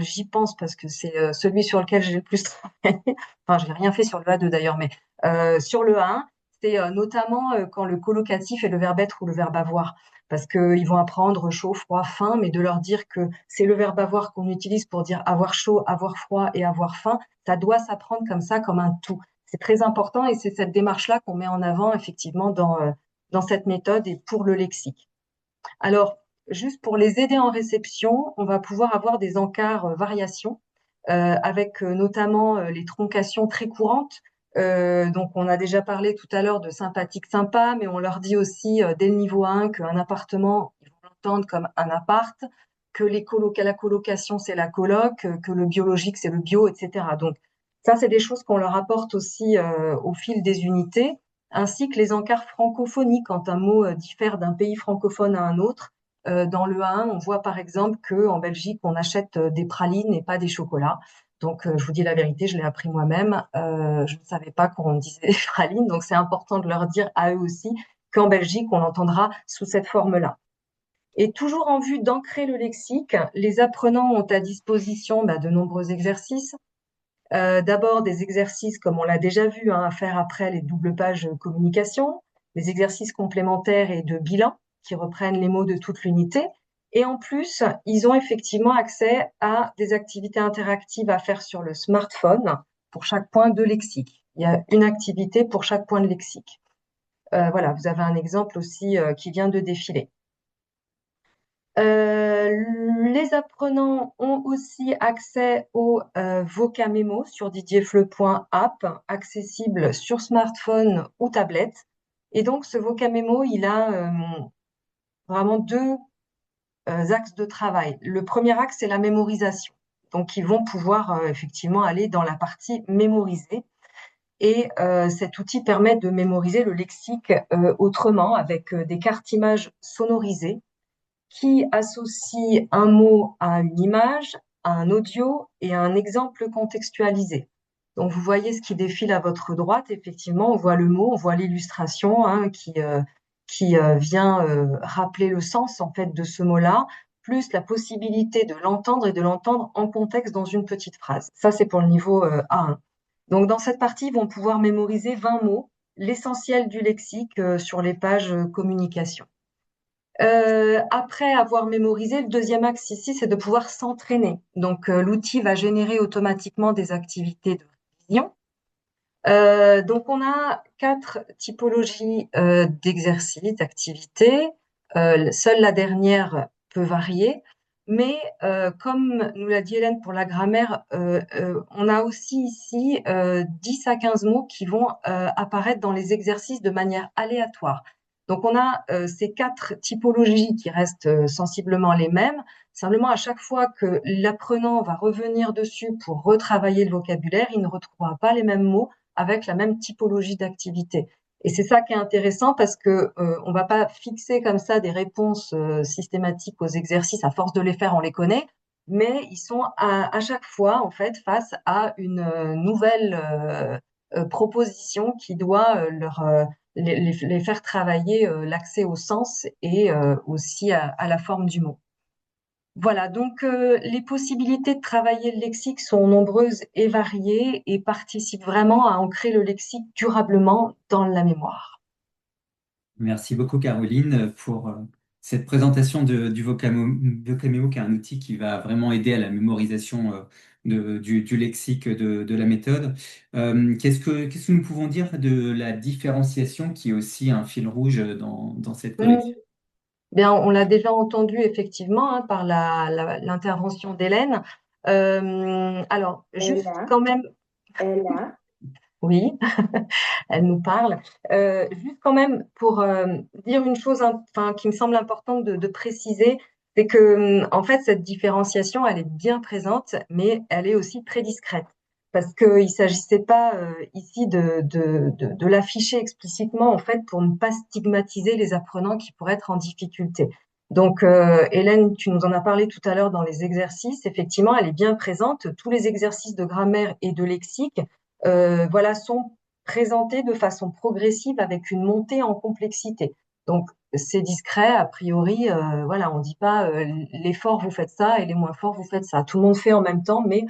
J'y pense parce que c'est celui sur lequel j'ai le plus travaillé. Enfin, je n'ai rien fait sur le A2 d'ailleurs, mais sur le A1, c'est notamment quand le colocatif est le verbe être ou le verbe avoir. Parce qu'ils vont apprendre chaud, froid, faim, mais de leur dire que c'est le verbe avoir qu'on utilise pour dire avoir chaud, avoir froid et avoir faim, ça doit s'apprendre comme ça, comme un tout. C'est très important et c'est cette démarche-là qu'on met en avant effectivement dans cette méthode et pour le lexique. Alors, juste pour les aider en réception, on va pouvoir avoir des encarts variations avec notamment les troncations très courantes. Donc, on a déjà parlé tout à l'heure de sympathique sympa, mais on leur dit aussi dès le niveau 1 qu'un appartement, ils vont l'entendre comme un appart, que la colocation, c'est la coloc, que le biologique, c'est le bio, etc. Donc, ça, c'est des choses qu'on leur apporte aussi au fil des unités, ainsi que les encarts francophoniques quand un mot diffère d'un pays francophone à un autre. Dans le A1, on voit par exemple qu'en Belgique, on achète des pralines et pas des chocolats. Donc, je vous dis la vérité, je l'ai appris moi-même. Je ne savais pas qu'on disait pralines, donc c'est important de leur dire à eux aussi qu'en Belgique, on l'entendra sous cette forme-là. Et toujours en vue d'ancrer le lexique, les apprenants ont à disposition de nombreux exercices. D'abord, des exercices, comme on l'a déjà vu, à faire après les doubles pages communication, des exercices complémentaires et de bilan qui reprennent les mots de toute l'unité. Et en plus, ils ont effectivement accès à des activités interactives à faire sur le smartphone pour chaque point de lexique. Il y a une activité pour chaque point de lexique. Voilà, vous avez un exemple aussi qui vient de défiler. Les apprenants ont aussi accès au Vocamemo sur didierfleu.app, accessible sur smartphone ou tablette. Et donc, ce Vocamemo, il a vraiment deux axes de travail. Le premier axe, c'est la mémorisation. Donc, ils vont pouvoir effectivement aller dans la partie mémoriser. Et cet outil permet de mémoriser le lexique autrement, avec des cartes images sonorisées qui associe un mot à une image, à un audio et à un exemple contextualisé. Donc, vous voyez ce qui défile à votre droite. Effectivement, on voit le mot, on voit l'illustration qui vient rappeler le sens en fait de ce mot-là, plus la possibilité de l'entendre et de l'entendre en contexte dans une petite phrase. Ça, c'est pour le niveau A1. Donc, dans cette partie, ils vont pouvoir mémoriser 20 mots, l'essentiel du lexique sur les pages communication. Après avoir mémorisé, le deuxième axe ici, c'est de pouvoir s'entraîner. Donc, l'outil va générer automatiquement des activités de révision. Donc, on a 4 typologies d'exercices, d'activités. Seule la dernière peut varier. Mais comme nous l'a dit Hélène pour la grammaire, on a aussi ici 10 à 15 mots qui vont apparaître dans les exercices de manière aléatoire. Donc, on a ces 4 typologies qui restent sensiblement les mêmes. Simplement, à chaque fois que l'apprenant va revenir dessus pour retravailler le vocabulaire, il ne retrouvera pas les mêmes mots avec la même typologie d'activité. Et c'est ça qui est intéressant parce que on va pas fixer comme ça des réponses systématiques aux exercices. À force de les faire, on les connaît, mais ils sont à chaque fois en fait face à une nouvelle proposition qui doit les faire travailler l'accès au sens et aussi à la forme du mot. Voilà, donc les possibilités de travailler le lexique sont nombreuses et variées et participent vraiment à ancrer le lexique durablement dans la mémoire. Merci beaucoup, Caroline, pour cette présentation du Vocameo, qui est un outil qui va vraiment aider à la mémorisation du lexique de la méthode. Qu'est-ce que nous pouvons dire de la différenciation, qui est aussi un fil rouge dans cette Mm. correction? Bien, on l'a déjà entendu effectivement hein, par l'intervention d'Hélène. Alors, juste Ella, quand même, Ella, oui, elle nous parle. Juste quand même pour dire une chose enfin, qui me semble importante de préciser, c'est que en fait cette différenciation, elle est bien présente, mais elle est aussi très discrète. Parce qu'il ne s'agissait pas ici de l'afficher explicitement, en fait, pour ne pas stigmatiser les apprenants qui pourraient être en difficulté. Donc, Hélène, tu nous en as parlé tout à l'heure dans les exercices. Effectivement, elle est bien présente. Tous les exercices de grammaire et de lexique, voilà, sont présenté de façon progressive avec une montée en complexité. Donc, c'est discret, a priori, voilà, on dit pas les forts vous faites ça et les moins forts vous faites ça. Tout le monde fait en même temps, mais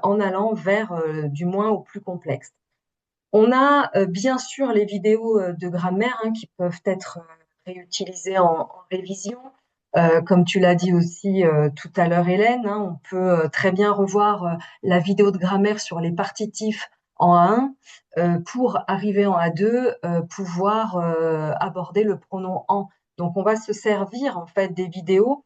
en allant vers du moins au plus complexe. On a bien sûr les vidéos de grammaire hein, qui peuvent être réutilisées en révision. Comme tu l'as dit aussi tout à l'heure, Hélène, hein, on peut très bien revoir la vidéo de grammaire sur les partitifs en A1 pour arriver en A2, pouvoir aborder le pronom en. Donc, on va se servir en fait des vidéos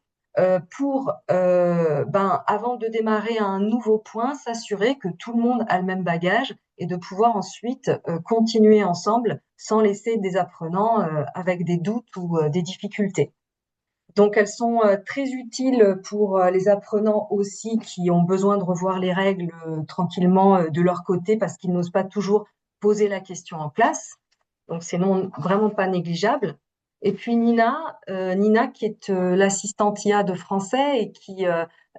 pour, avant de démarrer à un nouveau point, s'assurer que tout le monde a le même bagage et de pouvoir ensuite continuer ensemble sans laisser des apprenants avec des doutes ou des difficultés. Donc, elles sont très utiles pour les apprenants aussi qui ont besoin de revoir les règles tranquillement de leur côté parce qu'ils n'osent pas toujours poser la question en classe. Donc, c'est vraiment pas négligeable. Et puis Nina qui est l'assistante IA de français et qui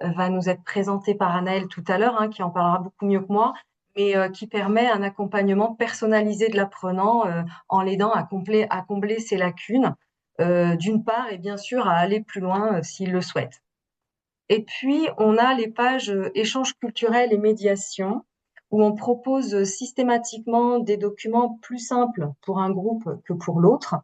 va nous être présentée par Anaëlle tout à l'heure, hein, qui en parlera beaucoup mieux que moi, mais qui permet un accompagnement personnalisé de l'apprenant en l'aidant à combler ses lacunes d'une part, et bien sûr à aller plus loin s'ils le souhaitent. Et puis, on a les pages échanges culturels et médiation, où on propose systématiquement des documents plus simples pour un groupe que pour l'autre.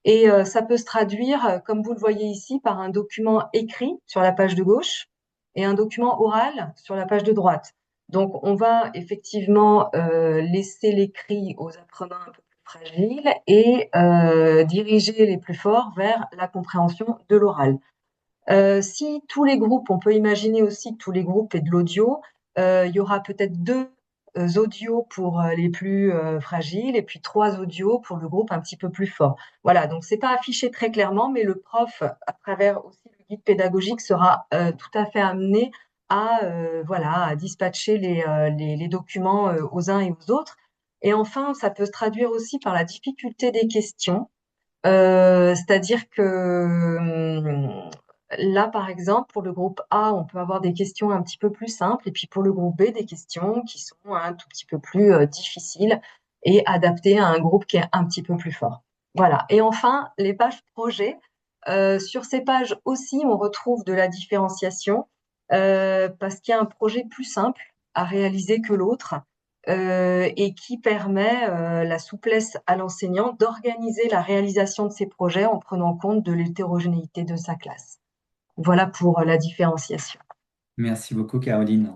Et ça peut se traduire, comme vous le voyez ici, par un document écrit sur la page de gauche et un document oral sur la page de droite. Donc, on va effectivement laisser l'écrit aux apprenants un peu plus fragiles et diriger les plus forts vers la compréhension de l'oral. Si tous les groupes, on peut imaginer aussi que tous les groupes aient de l'audio, il y aura peut-être deux audios pour les plus fragiles et puis trois audios pour le groupe un petit peu plus fort. Voilà, donc c'est pas affiché très clairement, mais le prof, à travers aussi le guide pédagogique, sera tout à fait amené à voilà à dispatcher les documents aux uns et aux autres. Et enfin, ça peut se traduire aussi par la difficulté des questions. C'est-à-dire que là, par exemple, pour le groupe A, on peut avoir des questions un petit peu plus simples, et puis pour le groupe B, des questions qui sont un tout petit peu plus difficiles et adaptées à un groupe qui est un petit peu plus fort. Voilà. Et enfin, les pages projets. Sur ces pages aussi, on retrouve de la différenciation parce qu'il y a un projet plus simple à réaliser que l'autre et qui permet la souplesse à l'enseignant d'organiser la réalisation de ses projets en prenant compte de l'hétérogénéité de sa classe. Voilà pour la différenciation. Merci beaucoup, Caroline.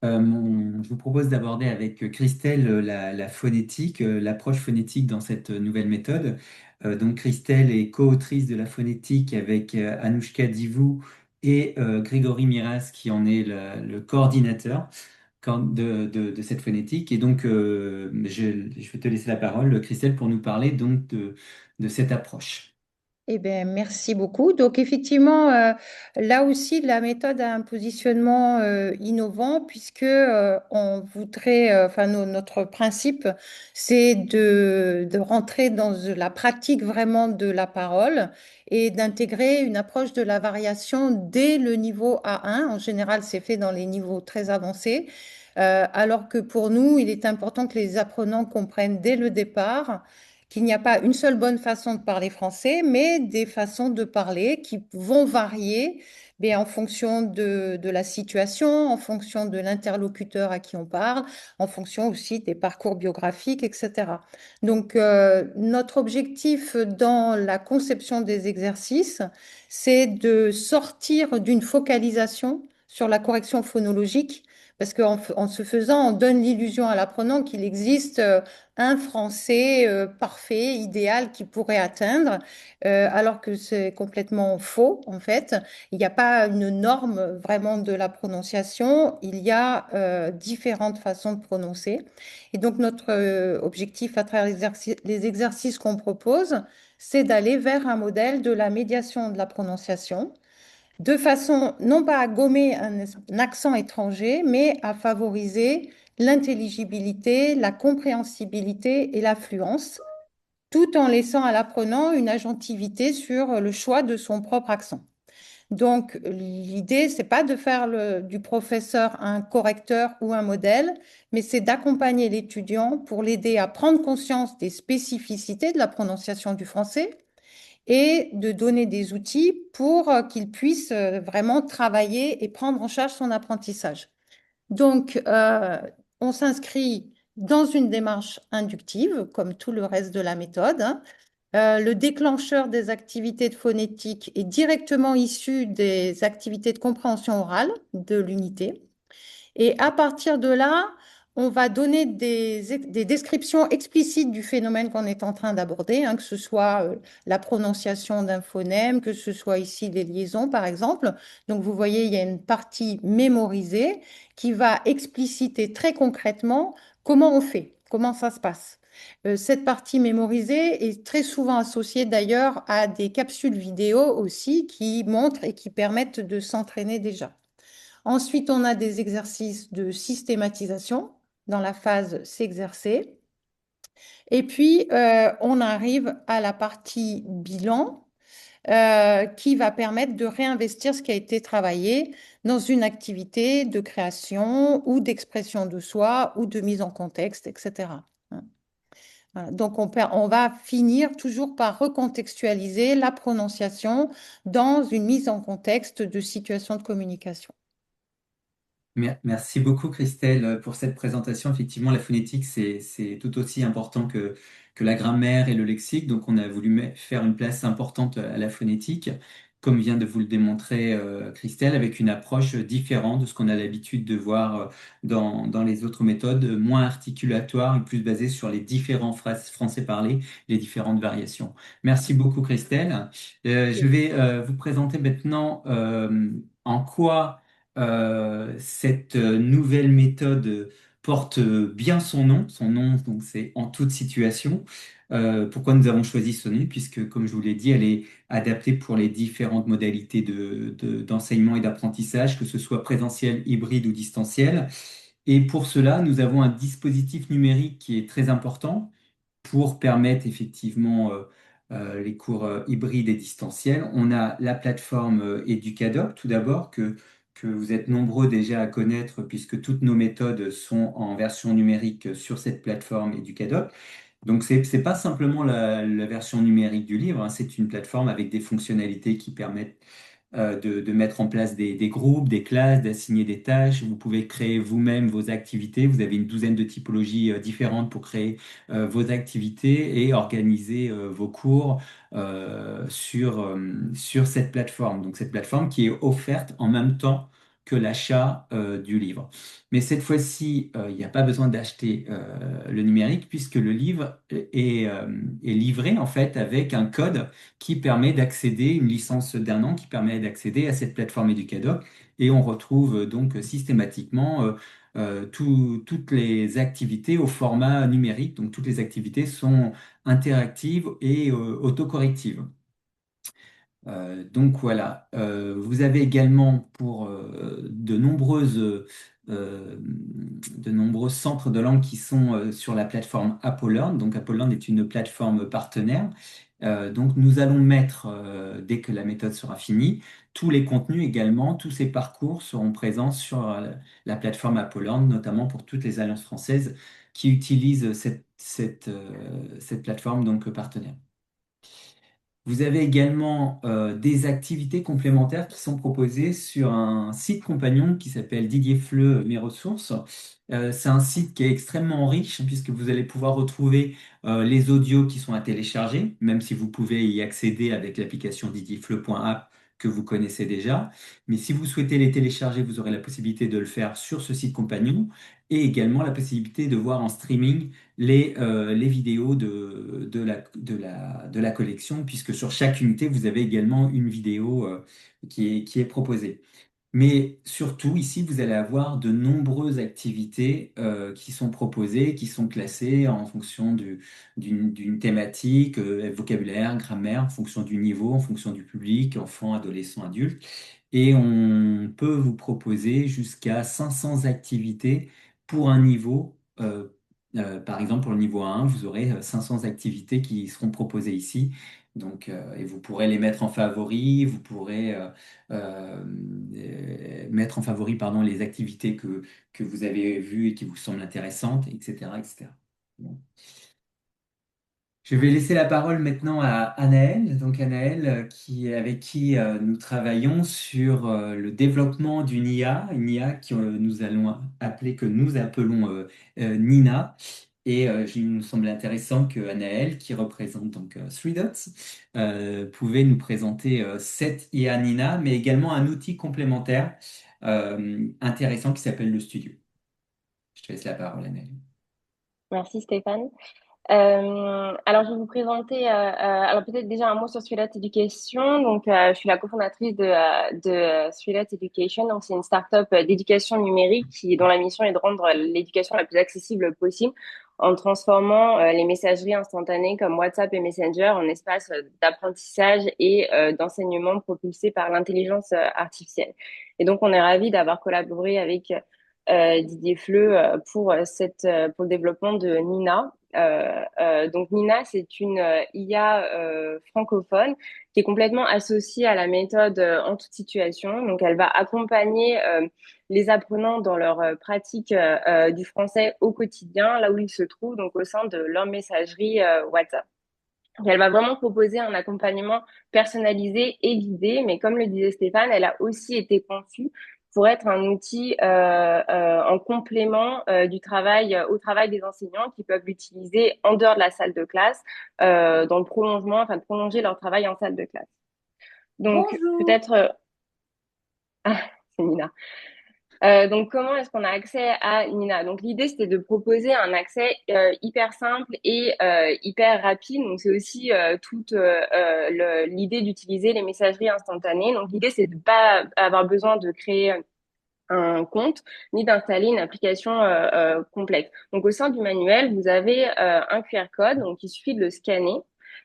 Je vous propose d'aborder avec Christelle la phonétique, l'approche phonétique dans cette nouvelle méthode. Donc Christelle est co-autrice de la phonétique avec Anouchka Divou et Grégory Miras, qui en est le coordinateur de cette phonétique. Et donc, je vais te laisser la parole, Christelle, pour nous parler donc de cette approche. Eh bien, merci beaucoup. Donc, effectivement, là aussi, la méthode a un positionnement innovant puisque on voudrait, enfin, notre principe, c'est de rentrer dans la pratique vraiment de la parole et d'intégrer une approche de la variation dès le niveau A1. En général, c'est fait dans les niveaux très avancés. Alors que pour nous, il est important que les apprenants comprennent dès le départ qu'il n'y a pas une seule bonne façon de parler français, mais des façons de parler qui vont varier mais en fonction de la situation, en fonction de l'interlocuteur à qui on parle, en fonction aussi des parcours biographiques, etc. Donc, notre objectif dans la conception des exercices, c'est de sortir d'une focalisation sur la correction phonologique, parce qu'en ce faisant, on donne l'illusion à l'apprenant qu'il existe un français parfait, idéal, qu'il pourrait atteindre, alors que c'est complètement faux, en fait. Il n'y a pas une norme vraiment de la prononciation, il y a différentes façons de prononcer. Et donc, notre objectif à travers les exercices qu'on propose, c'est d'aller vers un modèle de la médiation de la prononciation de façon non pas à gommer un accent étranger, mais à favoriser l'intelligibilité, la compréhensibilité et l'affluence, tout en laissant à l'apprenant une agentivité sur le choix de son propre accent. Donc, l'idée, c'est pas de faire du professeur un correcteur ou un modèle, mais c'est d'accompagner l'étudiant pour l'aider à prendre conscience des spécificités de la prononciation du français et de donner des outils pour qu'il puisse vraiment travailler et prendre en charge son apprentissage. Donc, on s'inscrit dans une démarche inductive, comme tout le reste de la méthode, hein. Le déclencheur des activités de phonétique est directement issu des activités de compréhension orale de l'unité. Et à partir de là, on va donner des descriptions explicites du phénomène qu'on est en train d'aborder, hein, que ce soit la prononciation d'un phonème, que ce soit ici les liaisons, par exemple. Donc, vous voyez, il y a une partie mémorisée qui va expliciter très concrètement comment on fait, comment ça se passe. Cette partie mémorisée est très souvent associée d'ailleurs à des capsules vidéo aussi qui montrent et qui permettent de s'entraîner déjà. Ensuite, on a des exercices de systématisation dans la phase s'exercer. Et puis, on arrive à la partie bilan qui va permettre de réinvestir ce qui a été travaillé dans une activité de création ou d'expression de soi ou de mise en contexte, etc. Voilà. Donc, on va finir toujours par recontextualiser la prononciation dans une mise en contexte de situation de communication. Merci beaucoup, Christelle, pour cette présentation. Effectivement, la phonétique, c'est tout aussi important que la grammaire et le lexique. Donc, on a voulu faire une place importante à la phonétique, comme vient de vous le démontrer, Christelle, avec une approche différente de ce qu'on a l'habitude de voir dans les autres méthodes, moins articulatoire et plus basée sur les différents phrases français parlés, les différentes variations. Merci beaucoup, Christelle. Je vais vous présenter maintenant en quoi cette nouvelle méthode porte bien son nom. Son nom, donc, c'est en toute situation. Pourquoi nous avons choisi ce nom? Puisque, comme je vous l'ai dit, elle est adaptée pour les différentes modalités d'enseignement et d'apprentissage, que ce soit présentiel, hybride ou distanciel. Et pour cela, nous avons un dispositif numérique qui est très important pour permettre effectivement les cours hybrides et distanciels. On a la plateforme Educadoc, tout d'abord, que vous êtes nombreux déjà à connaître, puisque toutes nos méthodes sont en version numérique sur cette plateforme Educadoc. Donc, c'est pas simplement la version numérique du livre, hein, c'est une plateforme avec des fonctionnalités qui permettent de mettre en place des groupes, des classes, d'assigner des tâches. Vous pouvez créer vous-même vos activités. Vous avez une douzaine de typologies différentes pour créer vos activités et organiser vos cours sur cette plateforme. Donc, cette plateforme qui est offerte en même temps que l'achat du livre. Mais cette fois-ci, il n'y a pas besoin d'acheter le numérique puisque le livre est livré en fait avec un code qui permet d'accéder, une licence d'un an qui permet d'accéder à cette plateforme Educadoc. Et on retrouve donc systématiquement toutes les activités au format numérique. Donc toutes les activités sont interactives et autocorrectives. Donc voilà. Vous avez également pour de nombreux centres de langue qui sont sur la plateforme AppleLearn. Donc AppleLearn est une plateforme partenaire. Donc nous allons mettre, dès que la méthode sera finie, tous les contenus également, tous ces parcours seront présents sur la plateforme AppleLearn, notamment pour toutes les alliances françaises qui utilisent cette plateforme donc partenaire. Vous avez également des activités complémentaires qui sont proposées sur un site compagnon qui s'appelle Didier Fleu Mes Ressources. C'est un site qui est extrêmement riche puisque vous allez pouvoir retrouver les audios qui sont à télécharger, même si vous pouvez y accéder avec l'application didierfleu.app que vous connaissez déjà. Mais si vous souhaitez les télécharger, vous aurez la possibilité de le faire sur ce site compagnon et également la possibilité de voir en streaming les vidéos de la collection, puisque sur chaque unité, vous avez également une vidéo qui est proposée. Mais surtout, ici, vous allez avoir de nombreuses activités qui sont proposées, qui sont classées en fonction d'une thématique, vocabulaire, grammaire, en fonction du niveau, en fonction du public, enfants, adolescents, adultes. Et on peut vous proposer jusqu'à 500 activités pour un niveau. Par exemple, pour le niveau 1, vous aurez 500 activités qui seront proposées ici. Donc, et vous pourrez les mettre en favori, vous pourrez mettre en favori pardon, les activités que vous avez vues et qui vous semblent intéressantes, etc., etc. Bon. Je vais laisser la parole maintenant à Anaëlle, donc Anaëlle avec qui nous travaillons sur le développement d'une IA, une IA que nous appelons Nina. Et il nous semble intéressant que Anaëlle, qui représente donc Three Dots, pouvait nous présenter cette IA Nina, mais également un outil complémentaire intéressant qui s'appelle le Studio. Je te laisse la parole, Anaëlle. Merci Stéphane. Alors, je vais vous présenter, alors peut-être déjà un mot sur Three Dots Education. Donc, je suis la cofondatrice de Three Dots Education. Donc, c'est une start-up d'éducation numérique dont la mission est de rendre l'éducation la plus accessible possible en transformant les messageries instantanées comme WhatsApp et Messenger en espaces d'apprentissage et d'enseignement propulsés par l'intelligence artificielle. Et donc, on est ravis d'avoir collaboré avec Didier Fleu pour le développement de Nina. Donc Nina, c'est une IA francophone qui est complètement associée à la méthode en toute situation. Donc elle va accompagner les apprenants dans leur pratique du français au quotidien, là où ils se trouvent, donc au sein de leur messagerie WhatsApp. Donc, elle va vraiment proposer un accompagnement personnalisé et guidé, mais comme le disait Stéphane, elle a aussi été conçue pour être un outil en complément au travail des enseignants qui peuvent l'utiliser en dehors de la salle de classe, dans le prolongement, afin de prolonger leur travail en salle de classe. Donc Bonjour. peut-être, c'est Nina. Donc, comment est-ce qu'on a accès à Nina? Donc, l'idée, c'était de proposer un accès hyper simple et hyper rapide. Donc, c'est aussi toute l'idée d'utiliser les messageries instantanées. Donc, l'idée, c'est de pas avoir besoin de créer un compte ni d'installer une application complexe. Donc, au sein du manuel, vous avez un QR code. Donc, il suffit de le scanner.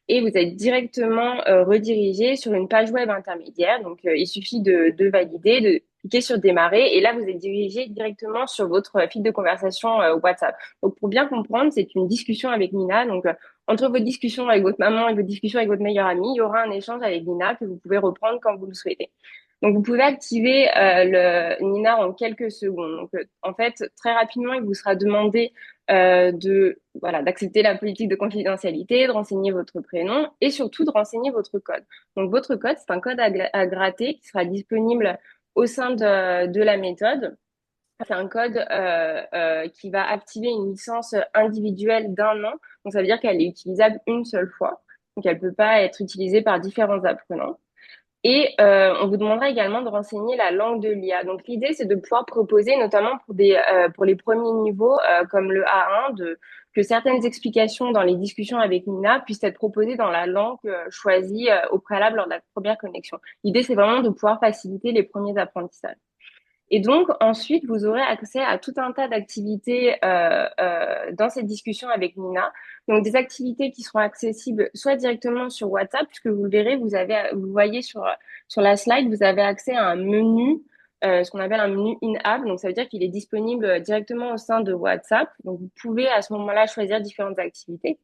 Et vous êtes directement redirigé sur une page web intermédiaire. Donc, il suffit de valider, de cliquer sur démarrer. Et là, vous êtes dirigé directement sur votre fil de conversation WhatsApp. Donc, pour bien comprendre, c'est une discussion avec Nina. Donc, entre vos discussions avec votre maman et vos discussions avec votre meilleure amie, il y aura un échange avec Nina que vous pouvez reprendre quand vous le souhaitez. Donc, vous pouvez activer le Nina en quelques secondes. Donc, en fait, très rapidement, il vous sera demandé d'accepter la politique de confidentialité, de renseigner votre prénom et surtout de renseigner votre code. Donc, votre code, c'est un code à gratter qui sera disponible au sein de la méthode. C'est un code qui va activer une licence individuelle d'1 an. Donc, ça veut dire qu'elle est utilisable une seule fois. Donc, elle peut pas être utilisée par différents apprenants. Et on vous demandera également de renseigner la langue de l'IA. Donc l'idée, c'est de pouvoir proposer, notamment pour les premiers niveaux comme le A1, que certaines explications dans les discussions avec Nina puissent être proposées dans la langue choisie au préalable lors de la première connexion. L'idée, c'est vraiment de pouvoir faciliter les premiers apprentissages. Et donc, ensuite, vous aurez accès à tout un tas d'activités dans cette discussion avec Nina. Donc, des activités qui seront accessibles soit directement sur WhatsApp, puisque vous le verrez, vous voyez sur la slide, vous avez accès à un menu, ce qu'on appelle un menu in-app. Donc, ça veut dire qu'il est disponible directement au sein de WhatsApp. Donc, vous pouvez à ce moment-là choisir différentes activités.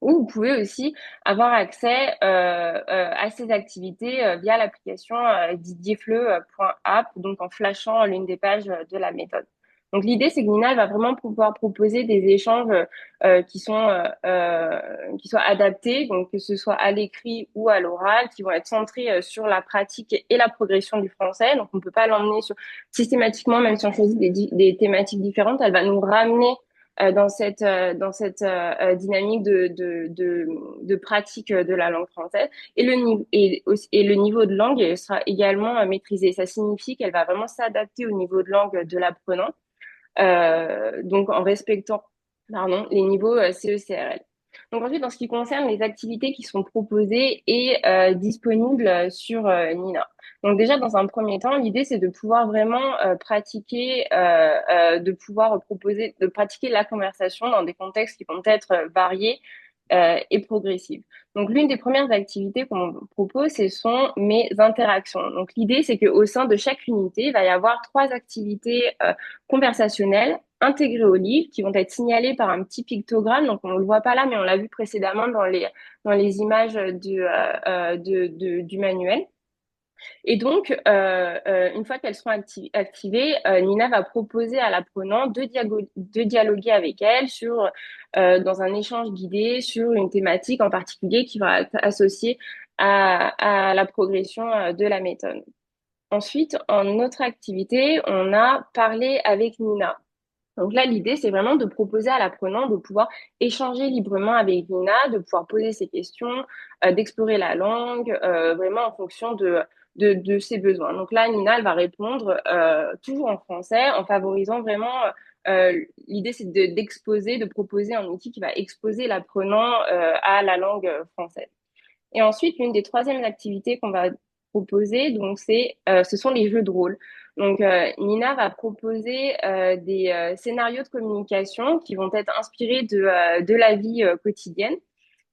Ou vous pouvez aussi avoir accès à ces activités via l'application didierfleu.app, donc en flashant l'une des pages de la méthode. Donc l'idée, c'est que Nina elle va vraiment pouvoir proposer des échanges qui qui soient adaptés, donc que ce soit à l'écrit ou à l'oral, qui vont être centrés sur la pratique et la progression du français. Donc on ne peut pas l'emmener systématiquement, même si on choisit des thématiques différentes, elle va nous ramener dans cette dynamique de pratique de la langue française. Et le niveau de langue sera également maîtrisé. Ça signifie qu'elle va vraiment s'adapter au niveau de langue de l'apprenant, donc en respectant les niveaux CE-CRL. Donc ensuite, en ce qui concerne les activités qui sont proposées et disponibles sur Nina. Donc déjà, dans un premier temps, l'idée, c'est de pouvoir vraiment pratiquer, de pouvoir proposer, de pratiquer la conversation dans des contextes qui vont être variés et progressifs. Donc l'une des premières activités qu'on propose, ce sont mes interactions. Donc l'idée, c'est qu'au sein de chaque unité, il va y avoir 3 activités conversationnelles intégrées au livre qui vont être signalées par un petit pictogramme. Donc, on ne le voit pas là, mais on l'a vu précédemment dans les images du manuel. Et donc, une fois qu'elles seront activées, Nina va proposer à l'apprenant de dialoguer avec elle dans un échange guidé sur une thématique en particulier qui va être associée à la progression de la méthode. Ensuite, en autre activité, on a parlé avec Nina. Donc là, l'idée, c'est vraiment de proposer à l'apprenant de pouvoir échanger librement avec Nina, de pouvoir poser ses questions, d'explorer la langue, vraiment en fonction de ses besoins. Donc là, Nina, elle va répondre toujours en français, en favorisant vraiment. L'idée, c'est d'exposer, de proposer un outil qui va exposer l'apprenant à la langue française. Et ensuite, l'une des troisièmes activités qu'on va proposer, donc ce sont les jeux de rôle. Donc, Nina va proposer des scénarios de communication qui vont être inspirés de la vie quotidienne.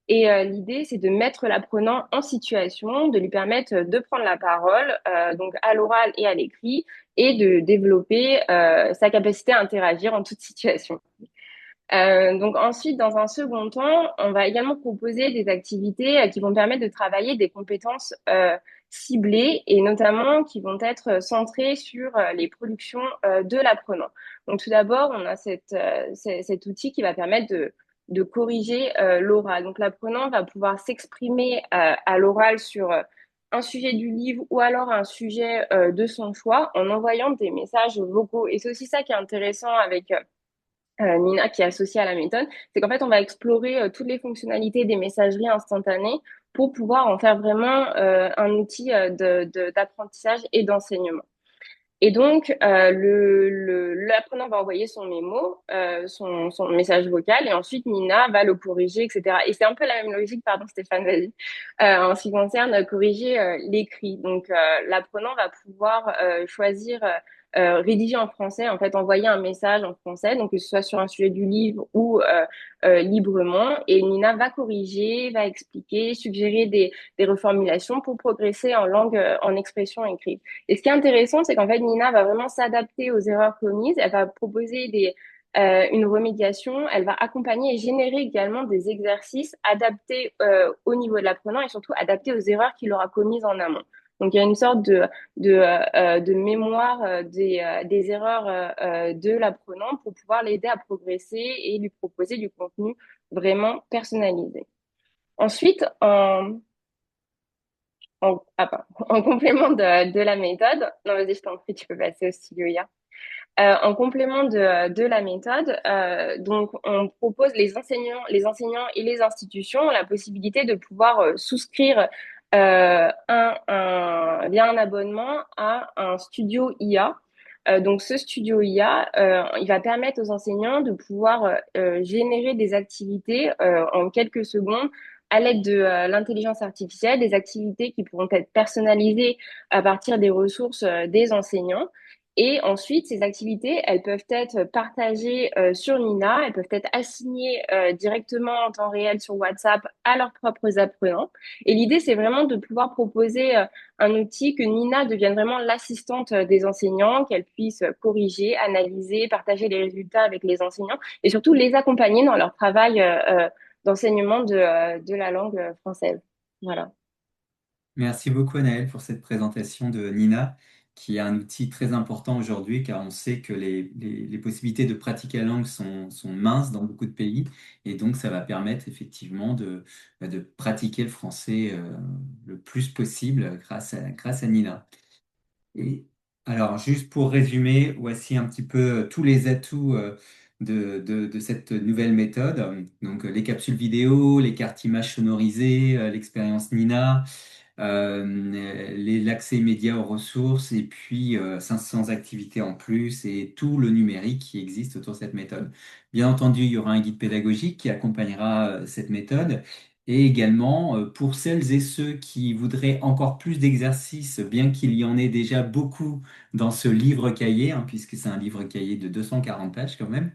Et l'idée, c'est de mettre l'apprenant en situation, de lui permettre de prendre la parole, donc à l'oral et à l'écrit, et de développer sa capacité à interagir en toute situation. Donc ensuite, dans un second temps, on va également proposer des activités qui vont permettre de travailler des compétences ciblées et notamment qui vont être centrées sur les productions de l'apprenant. Donc tout d'abord, on a cet outil qui va permettre de corriger l'oral. Donc l'apprenant va pouvoir s'exprimer à l'oral sur un sujet du livre ou alors un sujet de son choix en envoyant des messages vocaux. Et c'est aussi ça qui est intéressant avec Nina, qui est associée à la méthode, c'est qu'en fait, on va explorer toutes les fonctionnalités des messageries instantanées pour pouvoir en faire vraiment un outil d'apprentissage et d'enseignement. Et donc, l'apprenant va envoyer son mémo, son message vocal, et ensuite Nina va le corriger, etc. Et c'est un peu la même logique, pardon Stéphane, vas-y, en ce qui concerne corriger l'écrit. Donc, l'apprenant va pouvoir choisir rédiger en français, en fait, envoyer un message en français, donc que ce soit sur un sujet du livre ou librement. Et Nina va corriger, va expliquer, suggérer des reformulations pour progresser en langue, en expression écrite. Et ce qui est intéressant, c'est qu'en fait, Nina va vraiment s'adapter aux erreurs commises. Elle va proposer une remédiation. Elle va accompagner et générer également des exercices adaptés au niveau de l'apprenant et surtout adaptés aux erreurs qu'il aura commises en amont. Donc, il y a une sorte de mémoire des erreurs de l'apprenant pour pouvoir l'aider à progresser et lui proposer du contenu vraiment personnalisé. Ensuite, en complément de la méthode, non, vas-y, je t'en prie, tu peux passer au studio IA. En complément de la méthode, donc on propose les enseignants et les institutions la possibilité de pouvoir souscrire via un abonnement à un studio IA. Donc ce studio IA, il va permettre aux enseignants de pouvoir générer des activités en quelques secondes à l'aide de l'intelligence artificielle, des activités qui pourront être personnalisées à partir des ressources des enseignants. Et ensuite, ces activités, elles peuvent être partagées sur Nina, elles peuvent être assignées directement en temps réel sur WhatsApp à leurs propres apprenants. Et l'idée, c'est vraiment de pouvoir proposer un outil que Nina devienne vraiment l'assistante des enseignants, qu'elle puisse corriger, analyser, partager les résultats avec les enseignants et surtout les accompagner dans leur travail d'enseignement de la langue française. Voilà. Merci beaucoup, Anaëlle, pour cette présentation de Nina. qui est un outil très important aujourd'hui, car on sait que les possibilités de pratiquer la langue sont minces dans beaucoup de pays, et donc ça va permettre effectivement de pratiquer le français le plus possible grâce à Nina. Et alors, juste pour résumer, voici un petit peu tous les atouts de cette nouvelle méthode. Donc, les capsules vidéo, les cartes images sonorisées, l'expérience Nina, l'accès immédiat aux ressources et puis 500 activités en plus et tout le numérique qui existe autour de cette méthode. Bien entendu, il y aura un guide pédagogique qui accompagnera cette méthode et également pour celles et ceux qui voudraient encore plus d'exercices, bien qu'il y en ait déjà beaucoup dans ce livre cahier, hein, puisque c'est un livre cahier de 240 pages quand même.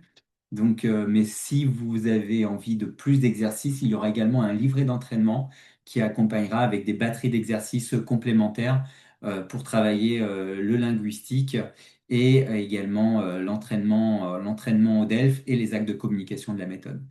Donc, mais si vous avez envie de plus d'exercices, il y aura également un livret d'entraînement qui accompagnera avec des batteries d'exercices complémentaires pour travailler le linguistique et également l'entraînement au DELF et les actes de communication de la méthode.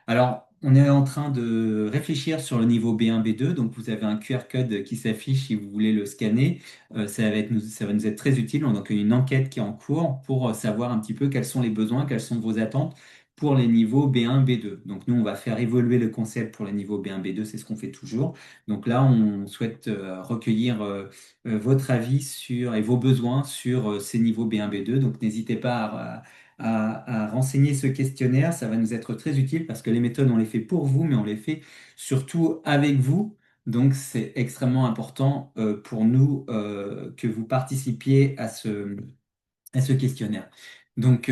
Alors, on est en train de réfléchir sur le niveau B1, B2. Donc, vous avez un QR code qui s'affiche si vous voulez le scanner. Ça va nous être très utile. Donc, une enquête qui est en cours pour savoir un petit peu quels sont les besoins, quelles sont vos attentes pour les niveaux B1, B2. Donc, nous, on va faire évoluer le concept pour les niveaux B1, B2. C'est ce qu'on fait toujours. Donc là, on souhaite recueillir votre avis sur et vos besoins sur ces niveaux B1, B2. Donc, n'hésitez pas à renseigner ce questionnaire. Ça va nous être très utile parce que les méthodes, on les fait pour vous, mais on les fait surtout avec vous. Donc, c'est extrêmement important pour nous que vous participiez à ce questionnaire. Donc,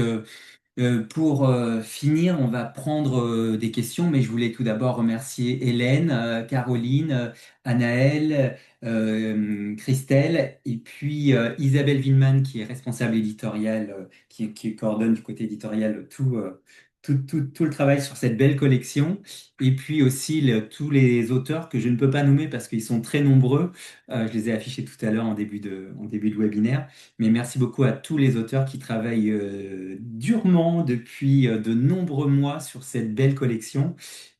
pour finir, on va prendre des questions, mais je voulais tout d'abord remercier Hélène, Caroline, Anaëlle, Christelle, et puis Isabelle Villeman, qui est responsable éditoriale, qui coordonne du côté éditorial tout le travail sur cette belle collection, et puis aussi tous les auteurs que je ne peux pas nommer parce qu'ils sont très nombreux. Je les ai affichés tout à l'heure en début de webinaire. Mais merci beaucoup à tous les auteurs qui travaillent durement depuis de nombreux mois sur cette belle collection.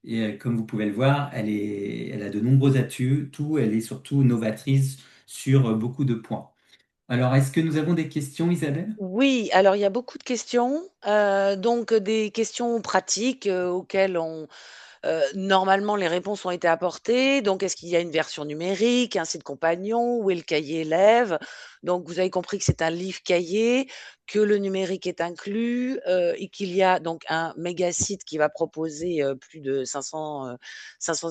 Et comme vous pouvez le voir, elle a de nombreux atouts, elle est surtout novatrice sur beaucoup de points. Alors, est-ce que nous avons des questions, Isabelle? Oui, alors il y a beaucoup de questions, donc des questions pratiques, auxquelles normalement les réponses ont été apportées. Donc est-ce qu'il y a une version numérique, un site compagnon? Où est le cahier élève? Donc vous avez compris que c'est un livre cahier, que le numérique est inclus, et qu'il y a donc un méga site qui va proposer, plus de 500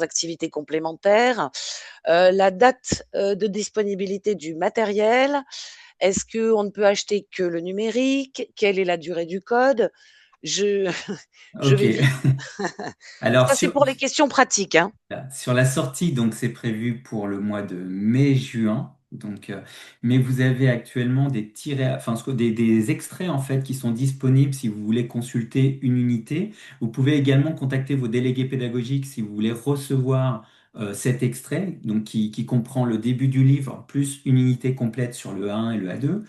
activités complémentaires. La date, de disponibilité du matériel, est-ce qu'on ne peut acheter que le numérique? Quelle est la durée du code? Je je Ok. vais vite. Alors, Ça, c'est pour les questions pratiques, hein. sur la sortie, donc c'est prévu pour le mois de mai-juin. Donc, mais vous avez actuellement des tirets, enfin des extraits en fait qui sont disponibles si vous voulez consulter une unité. Vous pouvez également contacter vos délégués pédagogiques si vous voulez recevoir cet extrait, donc qui comprend le début du livre plus une unité complète sur le A1 et le A2.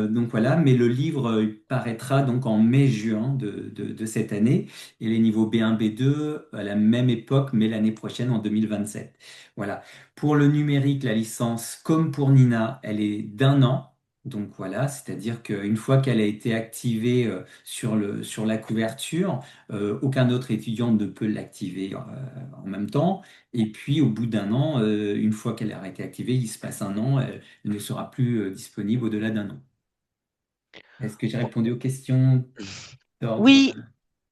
Donc voilà, mais le livre paraîtra donc en mai-juin de cette année et les niveaux B1, B2 à la même époque, mais l'année prochaine en 2027. Voilà. Pour le numérique, la licence, comme pour Nina, elle est d'un an. Donc voilà, c'est-à-dire qu'une fois qu'elle a été activée sur la couverture, aucun autre étudiant ne peut l'activer en même temps. Et puis au bout d'un an, une fois qu'elle a été activée, il se passe un an, elle ne sera plus disponible au-delà d'un an. Est-ce que j'ai répondu aux questions d'ordre? Oui,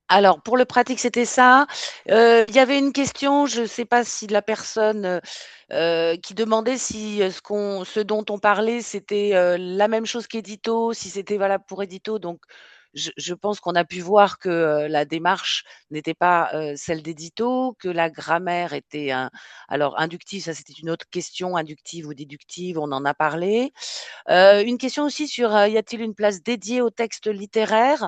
alors pour le pratique, c'était ça. Il y avait une question, je ne sais pas si la personne, qui demandait si, ce dont on parlait, c'était, la même chose qu'Édito, si c'était valable pour Édito. Donc je pense qu'on a pu voir que, la démarche n'était pas, celle d'Édito, que la grammaire était alors inductive, ça c'était une autre question, inductive ou déductive, on en a parlé. Une question aussi sur, y a-t-il une place dédiée au texte littéraire?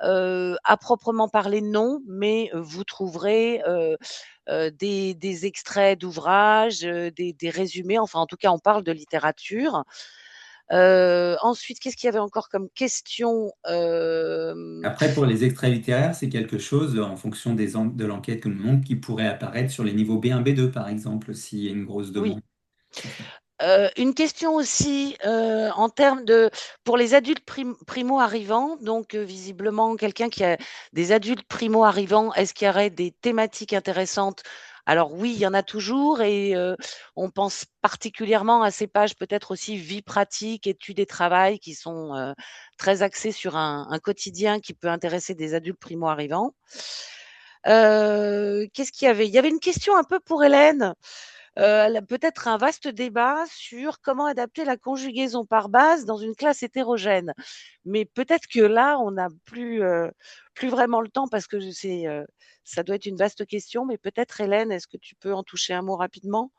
À proprement parler, non, mais vous trouverez, des extraits d'ouvrages, des résumés, enfin, en tout cas, on parle de littérature. Ensuite, qu'est-ce qu'il y avait encore comme question? Après, pour les extraits littéraires, c'est quelque chose en fonction de l'enquête que nous montre qui pourrait apparaître sur les niveaux B1, B2, par exemple, s'il y a une grosse Oui. demande sur ça. Une question aussi en termes de pour les adultes primo-arrivants, donc visiblement quelqu'un qui a des adultes primo-arrivants, est-ce qu'il y aurait des thématiques intéressantes? Alors oui, il y en a toujours et on pense particulièrement à ces pages peut-être aussi vie pratique, études et travail qui sont très axées sur un quotidien qui peut intéresser des adultes primo-arrivants. Qu'est-ce qu'il y avait? Il y avait une question un peu pour Hélène. Peut-être un vaste débat sur comment adapter la conjugaison par base dans une classe hétérogène. Mais peut-être que là, on n'a plus vraiment le temps parce que ça doit être une vaste question. Mais peut-être, Hélène, est-ce que tu peux en toucher un mot rapidement?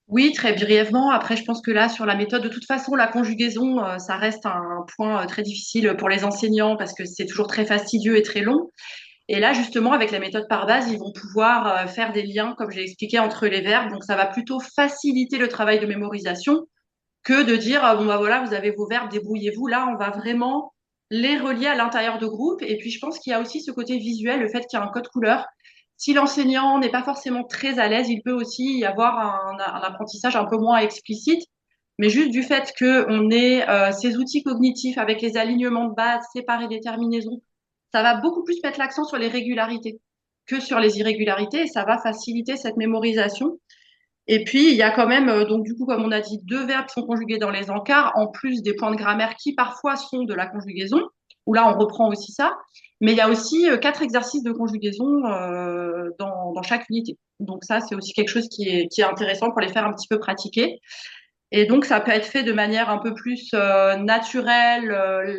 Oui, très brièvement. Après, je pense que là, sur la méthode, de toute façon, la conjugaison, ça reste un point très difficile pour les enseignants parce que c'est toujours très fastidieux et très long. Et là, justement, avec la méthode par base, ils vont pouvoir faire des liens, comme j'ai expliqué, entre les verbes. Donc, ça va plutôt faciliter le travail de mémorisation que de dire, bon, bah voilà, vous avez vos verbes, débrouillez-vous. Là, on va vraiment les relier à l'intérieur de groupe. Et puis, je pense qu'il y a aussi ce côté visuel, le fait qu'il y a un code couleur. Si l'enseignant n'est pas forcément très à l'aise, il peut aussi y avoir un apprentissage un peu moins explicite. Mais juste du fait qu'on ait ces outils cognitifs avec les alignements de base, séparés des terminaisons, ça va beaucoup plus mettre l'accent sur les régularités que sur les irrégularités et ça va faciliter cette mémorisation. Et puis, il y a quand même, donc du coup, comme on a dit, deux verbes qui sont conjugués dans les encarts, en plus des points de grammaire qui parfois sont de la conjugaison, où là, on reprend aussi ça. Mais il y a aussi quatre exercices de conjugaison dans chaque unité. Donc ça, c'est aussi quelque chose qui est intéressant pour les faire un petit peu pratiquer. Et donc, ça peut être fait de manière un peu plus naturelle.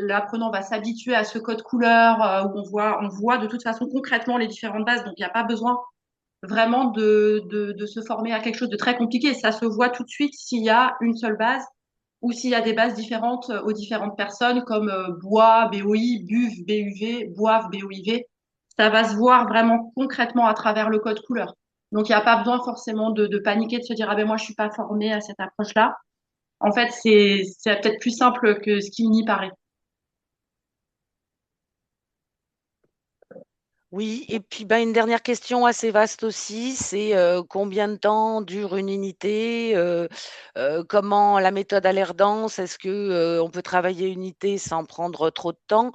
L'apprenant va s'habituer à ce code couleur où on voit de toute façon concrètement les différentes bases. Donc, il n'y a pas besoin vraiment de se former à quelque chose de très compliqué. Ça se voit tout de suite s'il y a une seule base ou s'il y a des bases différentes aux différentes personnes comme bois, BOI, buve, BUV, boivent, BOIV. Ça va se voir vraiment concrètement à travers le code couleur. Donc, il n'y a pas besoin forcément de paniquer, de se dire, ah ben moi, je suis pas formée à cette approche-là. En fait, c'est peut-être plus simple que ce qui n'y paraît. Oui, et puis ben, une dernière question assez vaste aussi, c'est combien de temps dure une unité? Comment la méthode a l'air dense? Est-ce que on peut travailler une unité sans prendre trop de temps?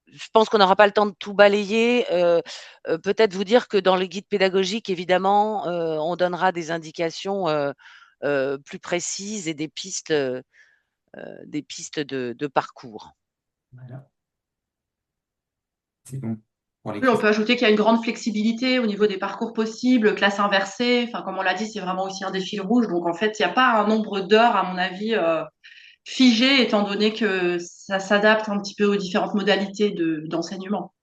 Je pense qu'on n'aura pas le temps de tout balayer. Peut-être vous dire que dans le guide pédagogique, évidemment, on donnera des indications plus précises et des pistes de parcours. Voilà, c'est bon pour les Oui, on questions. peut ajouter qu'il y a une grande flexibilité au niveau des parcours possibles, classe inversée. Enfin, comme on l'a dit, c'est vraiment aussi un des fils rouges. Donc, en fait, il n'y a pas un nombre d'heures, à mon avis, figé, étant donné que ça s'adapte un petit peu aux différentes modalités d'enseignement.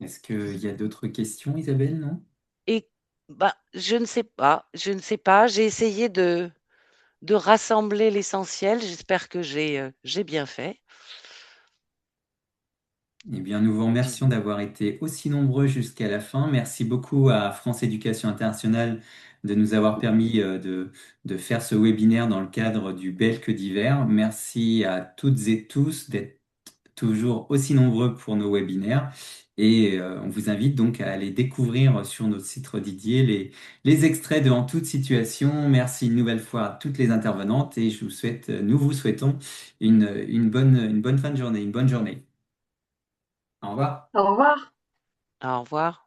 Est-ce qu'il y a d'autres questions, Isabelle, non? Et bah, je ne sais pas, je ne sais pas. J'ai essayé de rassembler l'essentiel. J'espère que j'ai bien fait. Eh bien, nous vous remercions d'avoir été aussi nombreux jusqu'à la fin. Merci beaucoup à France Éducation Internationale de nous avoir permis de faire ce webinaire dans le cadre du Belque d'hiver. Merci à toutes et tous d'être toujours aussi nombreux pour nos webinaires. Et on vous invite donc à aller découvrir sur notre site Redidier les extraits de En toute situation. Merci une nouvelle fois à toutes les intervenantes et nous vous souhaitons une bonne fin de journée, une bonne journée. Au revoir. Au revoir. Au revoir.